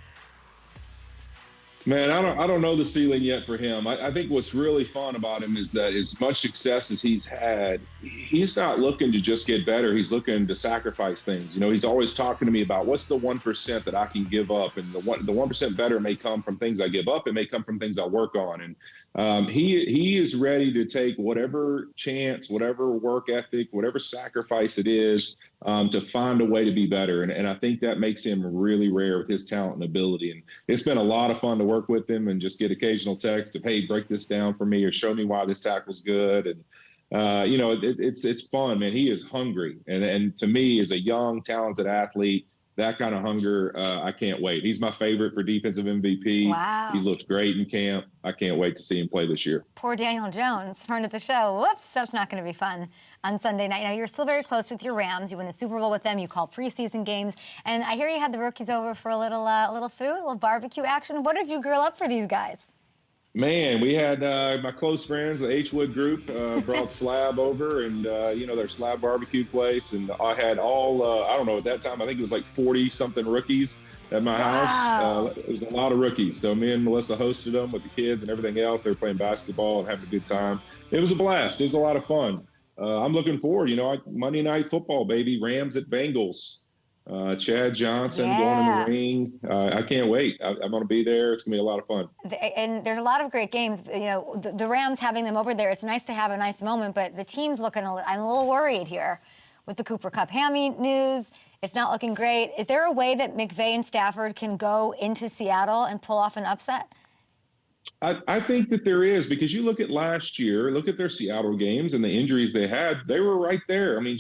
[SPEAKER 7] Man, I don't know the ceiling yet for him. I think what's really fun about him is that as much success as he's had, he's not looking to just get better. He's looking to sacrifice things. He's always talking to me about what's the 1% that I can give up, and the 1% better may come from things I give up. It may come from things I work on, and he is ready to take whatever chance, whatever work ethic, whatever sacrifice it is to find a way to be better. And I think that makes him really rare with his talent and ability. And it's been a lot of fun to work with him and just get occasional texts of, hey, break this down for me or show me why this tackle's good. And, it's fun, man. He is hungry. And to me, as a young, talented athlete, that kind of hunger, I can't wait. He's my favorite for defensive MVP.
[SPEAKER 1] Wow.
[SPEAKER 7] He's looked great in camp. I can't wait to see him play this year.
[SPEAKER 1] Poor Daniel Jones, friend of the show. Whoops, that's not going to be fun on Sunday night. Now, you're still very close with your Rams. You win the Super Bowl with them. You call preseason games. And I hear you had the rookies over for a little food, a little barbecue action. What did you grill up for these guys?
[SPEAKER 7] Man, we had my close friends, the H-Wood group, brought Slab over and, their Slab barbecue place. And I had all, I don't know, at that time, I think it was like 40-something rookies at my house. It was a lot of rookies. So me and Melissa hosted them with the kids and everything else. They were playing basketball and having a good time. It was a blast. It was a lot of fun. I'm looking forward, Monday Night Football, baby, Rams at Bengals. Chad Johnson going in the ring. I can't wait. I'm going to be there. It's going to be a lot of fun.
[SPEAKER 1] And there's a lot of great games. The Rams having them over there, it's nice to have a nice moment, but the team's looking, I'm a little worried here with the Cooper Kupp hammy news. It's not looking great. Is there a way that McVay and Stafford can go into Seattle and pull off an upset?
[SPEAKER 7] I think that there is, because you look at last year, look at their Seattle games and the injuries they had, they were right there. I mean,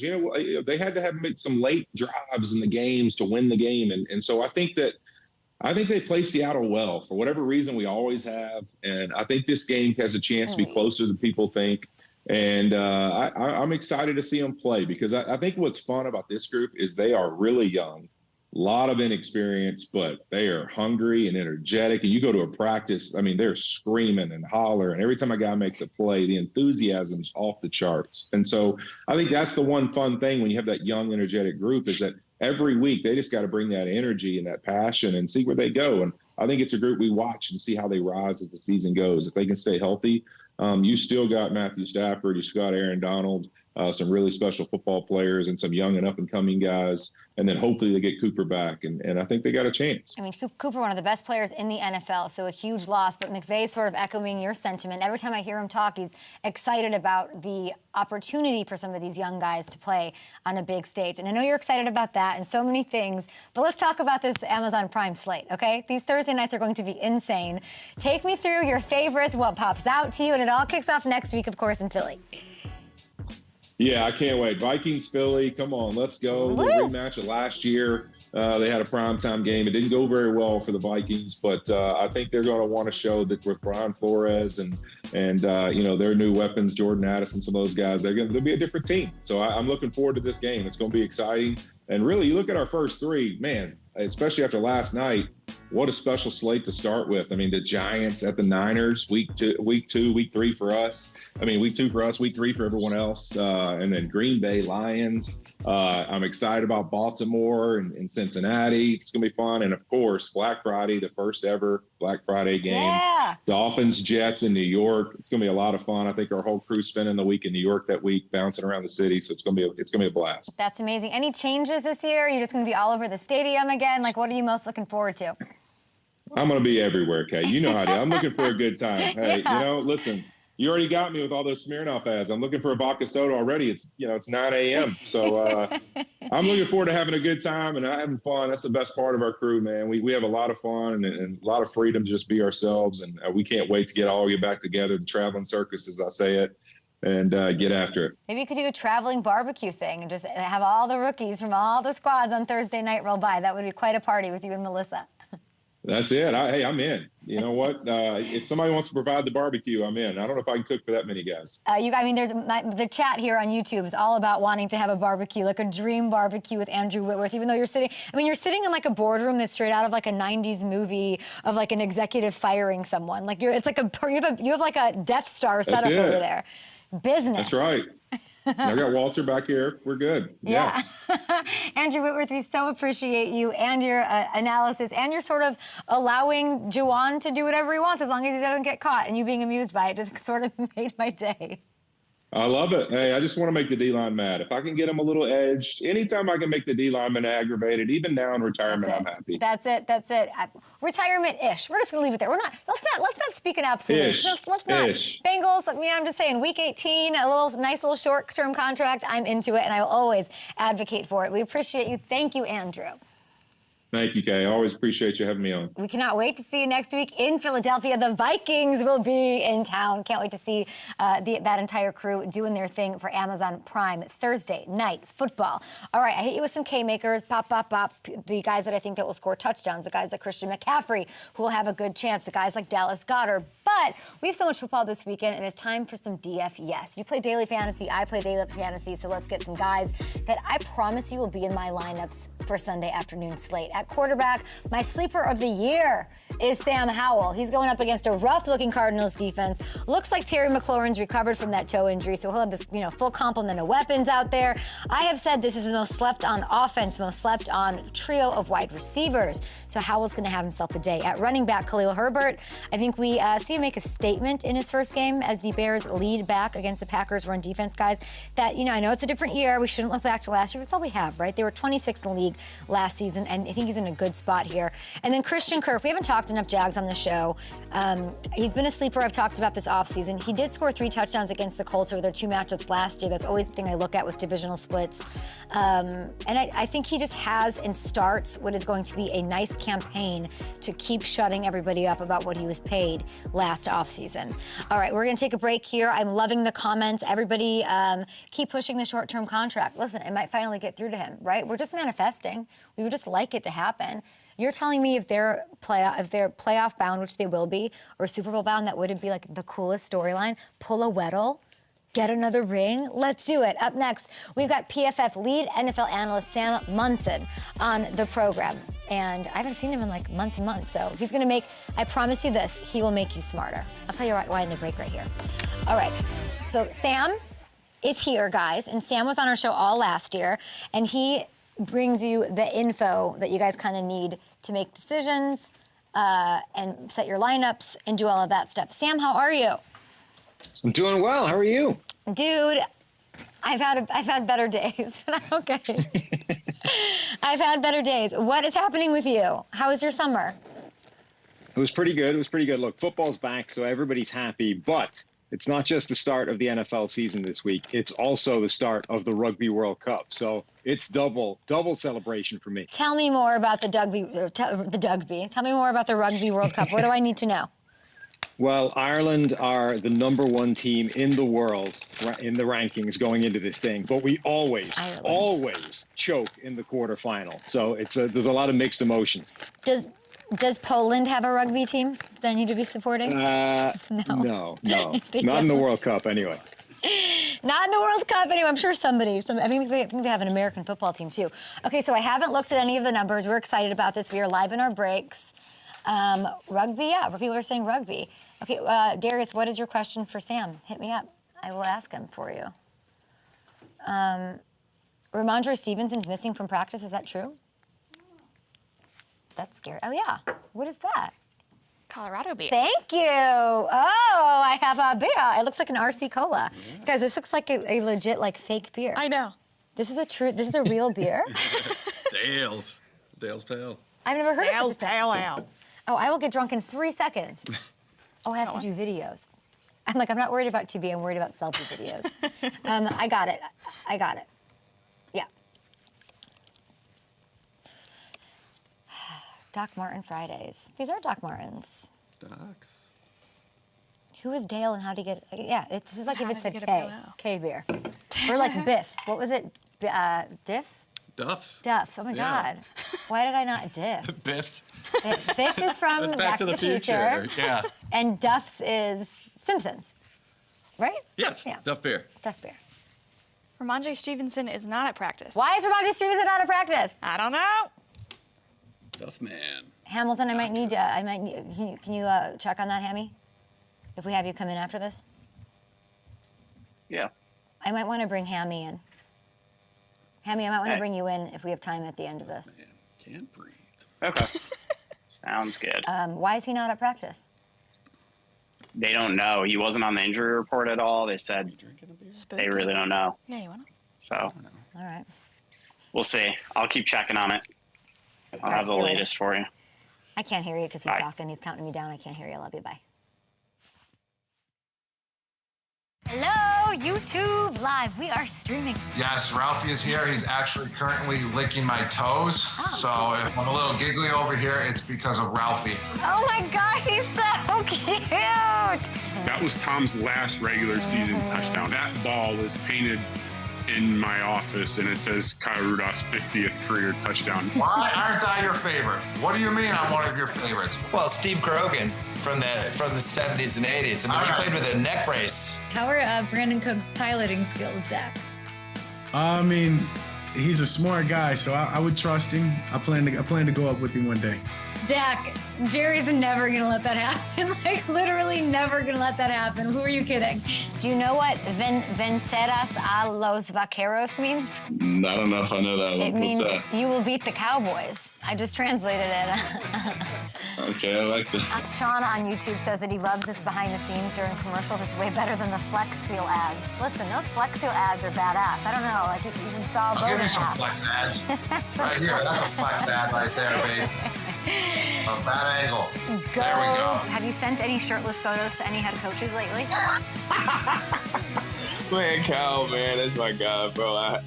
[SPEAKER 7] they had to have made some late drives in the games to win the game. And so I think they play Seattle well for whatever reason we always have. And I think this game has a chance to be closer than people think. And I'm excited to see them play because I think what's fun about this group is they are really young. A lot of inexperience, but they are hungry and energetic. And you go to a practice, I mean, they're screaming and hollering. Every time a guy makes a play, the enthusiasm's off the charts. And so I think that's the one fun thing when you have that young, energetic group is that every week they just got to bring that energy and that passion and see where they go. And I think it's a group we watch and see how they rise as the season goes. If they can stay healthy, you still got Matthew Stafford, you still got Aaron Donald, some really special football players and some young and up-and-coming guys. And then hopefully they get Cooper back, and I think they got a chance.
[SPEAKER 1] I mean, Cooper, one of the best players in the NFL, so a huge loss. But McVay sort of echoing your sentiment. Every time I hear him talk, he's excited about the opportunity for some of these young guys to play on a big stage. And I know you're excited about that and so many things. But let's talk about this Amazon Prime slate, okay? These Thursday nights are going to be insane. Take me through your favorites, what pops out to you, and it all kicks off next week, of course, in Philly.
[SPEAKER 7] Yeah, I can't wait. Vikings, Philly, come on, let's go. The rematch of last year. They had a primetime game. It didn't go very well for the Vikings, but I think they're going to want to show that with Brian Flores and their new weapons, Jordan Addison, some of those guys, they'll be a different team. So I'm looking forward to this game. It's going to be exciting. And really, you look at our first three, man, especially after last night, what a special slate to start with. I mean, the Giants at the Niners, week 2, week 3 for us. I mean, week 2 for us, week 3 for everyone else. And then Green Bay Lions. I'm excited about Baltimore and Cincinnati. It's going to be fun. And, of course, Black Friday, the first ever Black Friday game.
[SPEAKER 1] Yeah.
[SPEAKER 7] Dolphins, Jets in New York. It's going to be a lot of fun. I think our whole crew's spending the week in New York that week, bouncing around the city. So it's going to be a blast.
[SPEAKER 1] That's amazing. Any changes this year? Are you just going to be all over the stadium again? Like, what are you most looking forward to?
[SPEAKER 7] I'm going to be everywhere, Kay. You know how I do. I'm looking for a good time. Hey, listen, you already got me with all those Smirnoff ads. I'm looking for a vodka soda already. It's 9 a.m. So I'm looking forward to having a good time and having fun. That's the best part of our crew, man. We have a lot of fun and a lot of freedom to just be ourselves. And we can't wait to get all of you back together, the traveling circus, as I say it, and get after it.
[SPEAKER 1] Maybe you could do a traveling barbecue thing and just have all the rookies from all the squads on Thursday night roll by. That would be quite a party with you and Melissa.
[SPEAKER 7] That's it. Hey, I'm in. You know what? If somebody wants to provide the barbecue, I'm in. I don't know if I can cook for that many guys.
[SPEAKER 1] There's the chat here on YouTube is all about wanting to have a barbecue, like a dream barbecue with Andrew Whitworth. Even though you're sitting in like a boardroom that's straight out of like a '90s movie of like an executive firing someone. Like you have like a Death Star set up over there. Business.
[SPEAKER 7] That's right. I got Walter back here. We're good.
[SPEAKER 1] Yeah. Andrew Whitworth, we so appreciate you and your analysis and your sort of allowing Juwan to do whatever he wants as long as he doesn't get caught, and you being amused by it just sort of made my day.
[SPEAKER 7] I love it. Hey, I just want to make the D-line mad. If I can get him a little edged, anytime I can make the D-lineman aggravated, even now in retirement, I'm happy.
[SPEAKER 1] That's it. Retirement-ish. We're just going to leave it there. Let's not speak in absolutes. Let's not. Bengals, I'm just saying, week 18, nice little short-term contract. I'm into it, and I will always advocate for it. We appreciate you. Thank you, Andrew.
[SPEAKER 7] Thank you, Kay. I always appreciate you having me on.
[SPEAKER 1] We cannot wait to see you next week in Philadelphia. The Vikings will be in town. Can't wait to see that entire crew doing their thing for Amazon Prime Thursday night football. All right, I hit you with some K-makers. Pop, pop, pop. The guys that I think that will score touchdowns. The guys like Christian McCaffrey, who will have a good chance. The guys like Dallas Goedert. But we have so much football this weekend, and it's time for some DFS. You play daily fantasy. I play daily fantasy. So let's get some guys that I promise you will be in my lineups for Sunday afternoon slate. At quarterback, my sleeper of the year is Sam Howell. He's going up against a rough-looking Cardinals defense. Looks like Terry McLaurin's recovered from that toe injury, so he'll have this, full complement of weapons out there. I have said this is the most slept-on offense, most slept-on trio of wide receivers. So Howell's going to have himself a day. At running back, Khalil Herbert, I think we see him make a statement in his first game as the Bears lead back against the Packers run defense, guys. That, I know it's a different year. We shouldn't look back to last year, but it's all we have, right? They were 26th in the league last season, and I think he's in a good spot here. And then Christian Kirk, we haven't talked enough Jags on the show. He's been a sleeper. I've talked about this offseason. He did score 3 touchdowns against the Colts over their 2 matchups last year. That's always the thing I look at with divisional splits. And I think he just has and starts what is going to be a nice campaign to keep shutting everybody up about what he was paid last offseason. All right, we're going to take a break here. I'm loving the comments. Everybody keep pushing the short-term contract. Listen, it might finally get through to him, right? We're just manifesting. We would just like it to happen. You're telling me if they're playoff bound, which they will be, or Super Bowl bound, that wouldn't be like the coolest storyline? Pull a Weddle? Get another ring? Let's do it. Up next, we've got PFF lead NFL analyst Sam Munson on the program. And I haven't seen him in like months and months. So he's going to make, I promise you this, he will make you smarter. I'll tell you why in the break right here. All right. So Sam is here, guys. And Sam was on our show all last year. And he brings you the info that you guys kind of need to make decisions and set your lineups and do all of that stuff. Sam, how are you?
[SPEAKER 8] I'm doing well. How are you?
[SPEAKER 1] Dude, I've had better days, but I'm okay. I've had better days. What is happening with you? How was your summer?
[SPEAKER 8] It was pretty good. Look, football's back, so everybody's happy, but it's not just the start of the NFL season this week. It's also the start of the Rugby World Cup. So it's double celebration for me.
[SPEAKER 1] Tell me more about the Dugby. Tell me more about the Rugby World Cup. What do I need to know?
[SPEAKER 8] Well, Ireland are the #1 team in the world in the rankings going into this thing, but we always choke in the quarterfinal. So there's a lot of mixed emotions.
[SPEAKER 1] Does Poland have a rugby team that I need to be supporting?
[SPEAKER 8] No, not in the World Cup anyway.
[SPEAKER 1] Not in the World Cup anyway. I'm sure somebody. I think they have an American football team too. Okay, so I haven't looked at any of the numbers. We're excited about this. We are live in our breaks. Rugby, yeah. People are saying rugby. Okay, Darius, what is your question for Sam? Hit me up. I will ask him for you. Ramondre Stevenson's missing from practice. Is that true? That's scary. Oh, yeah. What is that?
[SPEAKER 4] Colorado beer.
[SPEAKER 1] Thank you. Oh, I have a beer. It looks like an RC Cola. Yeah. Guys, this looks like a legit, like, fake beer.
[SPEAKER 4] I know.
[SPEAKER 1] This is a real beer?
[SPEAKER 2] Dale's Pale.
[SPEAKER 1] I've never heard of
[SPEAKER 4] Dale's
[SPEAKER 1] such a thing.
[SPEAKER 4] Pale Ale.
[SPEAKER 1] Oh, I will get drunk in 3 seconds. Oh, I have to do videos. I'm not worried about TV. I'm worried about selfie videos. I got it. Yeah. Doc Martin Fridays. These are Doc Martens.
[SPEAKER 2] Docs.
[SPEAKER 1] Who is Dale and how did he get? Yeah, this is like if it said
[SPEAKER 4] K.
[SPEAKER 1] K beer. Or like Biff. What was it? Diff?
[SPEAKER 2] Duff's.
[SPEAKER 1] Duff's. Oh my God. Why did I not Diff?
[SPEAKER 2] Biff's.
[SPEAKER 1] Biff is from Back to the Future.
[SPEAKER 2] Yeah.
[SPEAKER 1] And Duff's is Simpsons. Right?
[SPEAKER 2] Yes.
[SPEAKER 1] Yeah.
[SPEAKER 2] Duff beer.
[SPEAKER 1] Duff beer.
[SPEAKER 4] Ramondre Stevenson is not at practice.
[SPEAKER 1] Why is Ramondre Stevenson out of practice?
[SPEAKER 4] I don't know.
[SPEAKER 2] Duff man.
[SPEAKER 1] Hamilton, can you check on that, Hammy? If we have you come in after this?
[SPEAKER 5] Yeah.
[SPEAKER 1] I might want to bring Hammy in. Hammy, I might want to bring you in if we have time at the end of this.
[SPEAKER 2] Man, can't breathe.
[SPEAKER 5] Okay. Sounds good.
[SPEAKER 1] Why is he not at practice?
[SPEAKER 5] They don't know. He wasn't on the injury report at all. They said they really don't know.
[SPEAKER 4] Yeah, you want to?
[SPEAKER 5] So
[SPEAKER 1] All right.
[SPEAKER 5] we'll see. I'll keep checking on it. I'll have the
[SPEAKER 1] see you
[SPEAKER 5] latest for you.
[SPEAKER 1] I can't hear you because he's
[SPEAKER 5] Bye.
[SPEAKER 1] talking. He's counting me down. I can't hear you. I love you. Bye. Hello, YouTube Live. We are streaming.
[SPEAKER 9] Yes, Ralphie is here. He's actually currently licking my toes.
[SPEAKER 1] Oh.
[SPEAKER 9] So if I'm a little giggly over here, it's because of Ralphie.
[SPEAKER 1] Oh my gosh, he's so cute.
[SPEAKER 10] That was Tom's last regular season touchdown. That ball is painted in my office, and it says Kyle Rudolph's 50th career touchdown.
[SPEAKER 9] Why aren't I your favorite? What do you mean I'm one of your favorites?
[SPEAKER 11] Well, Steve Grogan from the 70s and 80s. I mean, he played with a neck brace.
[SPEAKER 1] How are Brandon Cook's piloting skills, Dak?
[SPEAKER 12] I mean, he's a smart guy, so I would trust him. I plan to go up with him one day.
[SPEAKER 1] Dak, Jerry's never gonna let that happen. Like, literally never gonna let that happen. Who are you kidding? Do you know what vencerás a los vaqueros means?
[SPEAKER 10] I don't know if I know that one.
[SPEAKER 1] It means you will beat the Cowboys. I just translated it.
[SPEAKER 10] Okay, I like that.
[SPEAKER 1] Sean on YouTube says that he loves this behind the scenes during commercials. It's way better than the Flex Seal ads. Listen, those Flex Seal ads are badass. I don't know, like you even saw both.
[SPEAKER 9] I'll give you some flex ads. Right here, that's a flex ad right there, babe. A bad angle. There we go.
[SPEAKER 1] Have you sent any shirtless photos to any head coaches lately?
[SPEAKER 10] Man, Cal, man, that's my guy, bro.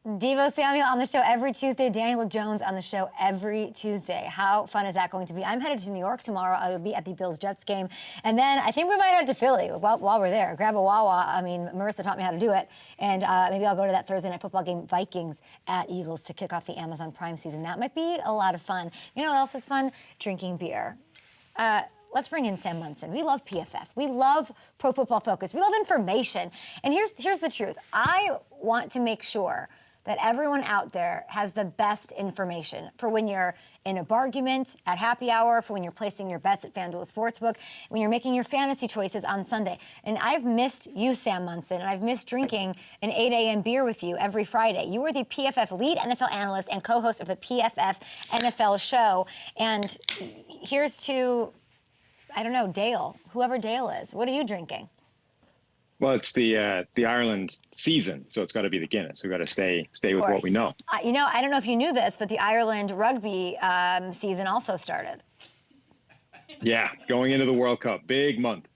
[SPEAKER 1] Devo Samuel on the show every Tuesday. Daniel Jones on the show every Tuesday. How fun is that going to be? I'm headed to New York tomorrow. I will be at the Bills-Jets game. And then I think we might head to Philly while we're there. Grab a Wawa. I mean, Marissa taught me how to do it. And maybe I'll go to that Thursday night football game, Vikings at Eagles, to kick off the Amazon Prime season. That might be a lot of fun. You know what else is fun? Drinking beer. Let's bring in Sam Munson. We love PFF. We love Pro Football Focus. We love information. And here's the truth. I want to make sure that everyone out there has the best information for when you're in a bargument at happy hour, for when you're placing your bets at FanDuel Sportsbook, when you're making your fantasy choices on Sunday. And I've missed you, Sam Munson, and I've missed drinking an 8 a.m. beer with you every Friday. You are the PFF lead NFL analyst and co-host of the PFF NFL show. And here's to, I don't know, Dale, whoever Dale is. What are you drinking?
[SPEAKER 8] Well, it's the Ireland season, so it's got to be the Guinness. We've got to stay with what we know.
[SPEAKER 1] You know, I don't know if you knew this, but the Ireland rugby season also started.
[SPEAKER 8] Yeah, going into the World Cup, big month.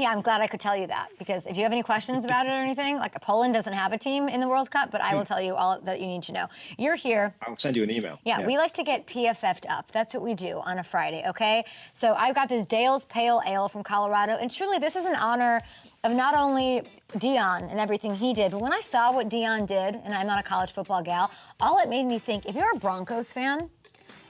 [SPEAKER 1] Yeah, I'm glad I could tell you that, because if you have any questions about it or anything, like Poland doesn't have a team in the World Cup, but I will tell you all that you need to know. You're here.
[SPEAKER 8] I'll send you an email.
[SPEAKER 1] Yeah, we like to get PFF'd up. That's what we do on a Friday, okay? So I've got this Dale's Pale Ale from Colorado, and truly this is in honor of not only Dion and everything he did, but when I saw what Dion did, and I'm not a college football gal, all it made me think, if you're a Broncos fan,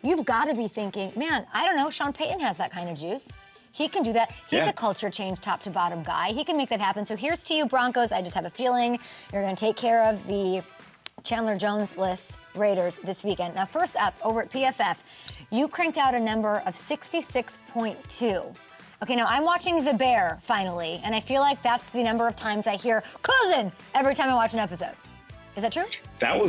[SPEAKER 1] you've got to be thinking, man, I don't know, Sean Payton has that kind of juice. He can do that. He's a culture change top to bottom guy. He can make that happen. So here's to you, Broncos. I just have a feeling you're going to take care of the Chandler Jones-less Raiders this weekend. Now, first up, over at PFF, you cranked out a number of 66.2. Okay, now I'm watching The Bear, finally, and I feel like that's the number of times I hear cousin every time I watch an episode. Is that true?
[SPEAKER 8] That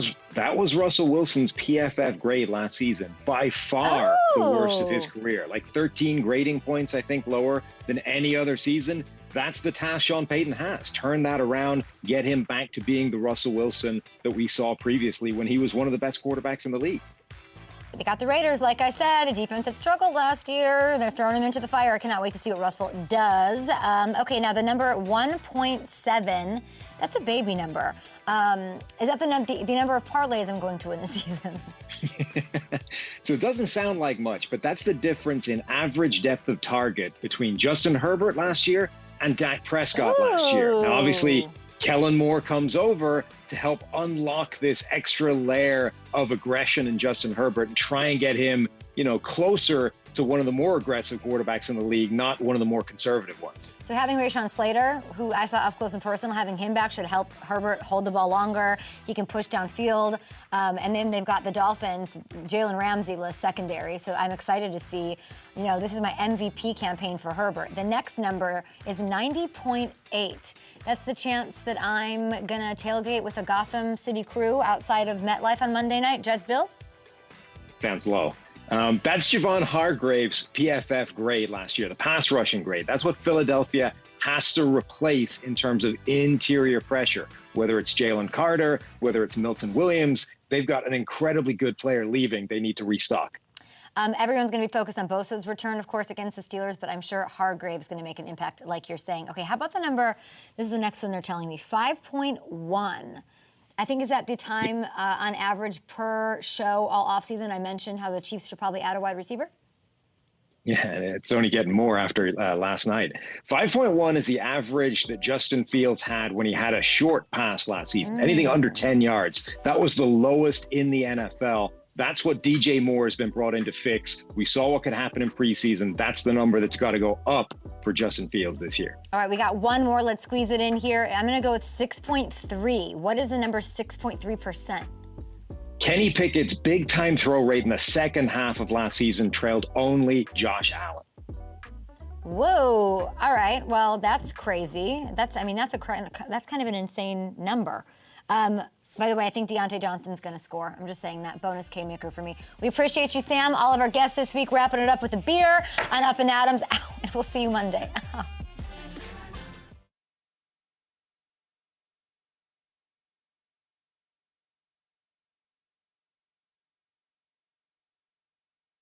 [SPEAKER 8] was Russell Wilson's PFF grade last season. By far the worst of his career. Like 13 grading points, I think, lower than any other season. That's the task Sean Payton has. Turn that around, get him back to being the Russell Wilson that we saw previously when he was one of the best quarterbacks in the league.
[SPEAKER 1] They got the Raiders, like I said, a defense that struggled last year. They're throwing him into the fire. I cannot wait to see what Russell does. Okay, now the number 1.7, that's a baby number. Is that the number of parlays I'm going to win this season?
[SPEAKER 8] So it doesn't sound like much, but that's the difference in average depth of target between Justin Herbert last year and Dak Prescott last year. Now, obviously, Kellen Moore comes over to help unlock this extra layer of aggression in Justin Herbert and try and get him, closer to one of the more aggressive quarterbacks in the league, not one of the more conservative ones.
[SPEAKER 1] So having Rashawn Slater, who I saw up close and personal, having him back should help Herbert hold the ball longer. He can push downfield. And then they've got the Dolphins, Jalen Ramsey-less secondary. So I'm excited to see, this is my MVP campaign for Herbert. The next number is 90.8. That's the chance that I'm going to tailgate with a Gotham City crew outside of MetLife on Monday night. Jets, Bills?
[SPEAKER 8] Sounds low. That's Javon Hargrave's PFF grade last year, the pass rushing grade. That's what Philadelphia has to replace in terms of interior pressure, whether it's Jalen Carter, whether it's Milton Williams. They've got an incredibly good player leaving. They need to restock.
[SPEAKER 1] Everyone's going to be focused on Bosa's return, of course, against the Steelers, but I'm sure Hargrave's going to make an impact, like you're saying. Okay, how about the number? This is the next one they're telling me, 5.1. I think is at the time on average per show all offseason. I mentioned how the Chiefs should probably add a wide receiver.
[SPEAKER 8] Yeah, it's only getting more after last night. 5.1 is the average that Justin Fields had when he had a short pass last season. Anything under 10 yards. That was the lowest in the NFL. That's what DJ Moore has been brought in to fix. We saw what could happen in preseason. That's the number that's got to go up for Justin Fields this year.
[SPEAKER 1] All right, we got one more. Let's squeeze it in here. I'm going to go with 6.3. What is the number 6.3%?
[SPEAKER 8] Kenny Pickett's big-time throw rate in the second half of last season trailed only Josh Allen.
[SPEAKER 1] Whoa. All right. Well, that's crazy. That's kind of an insane number. By the way, I think Deontay Johnson's going to score. I'm just saying that. Bonus K-maker for me. We appreciate you, Sam. All of our guests this week wrapping it up with a beer on Up and Adams. And we'll see you Monday.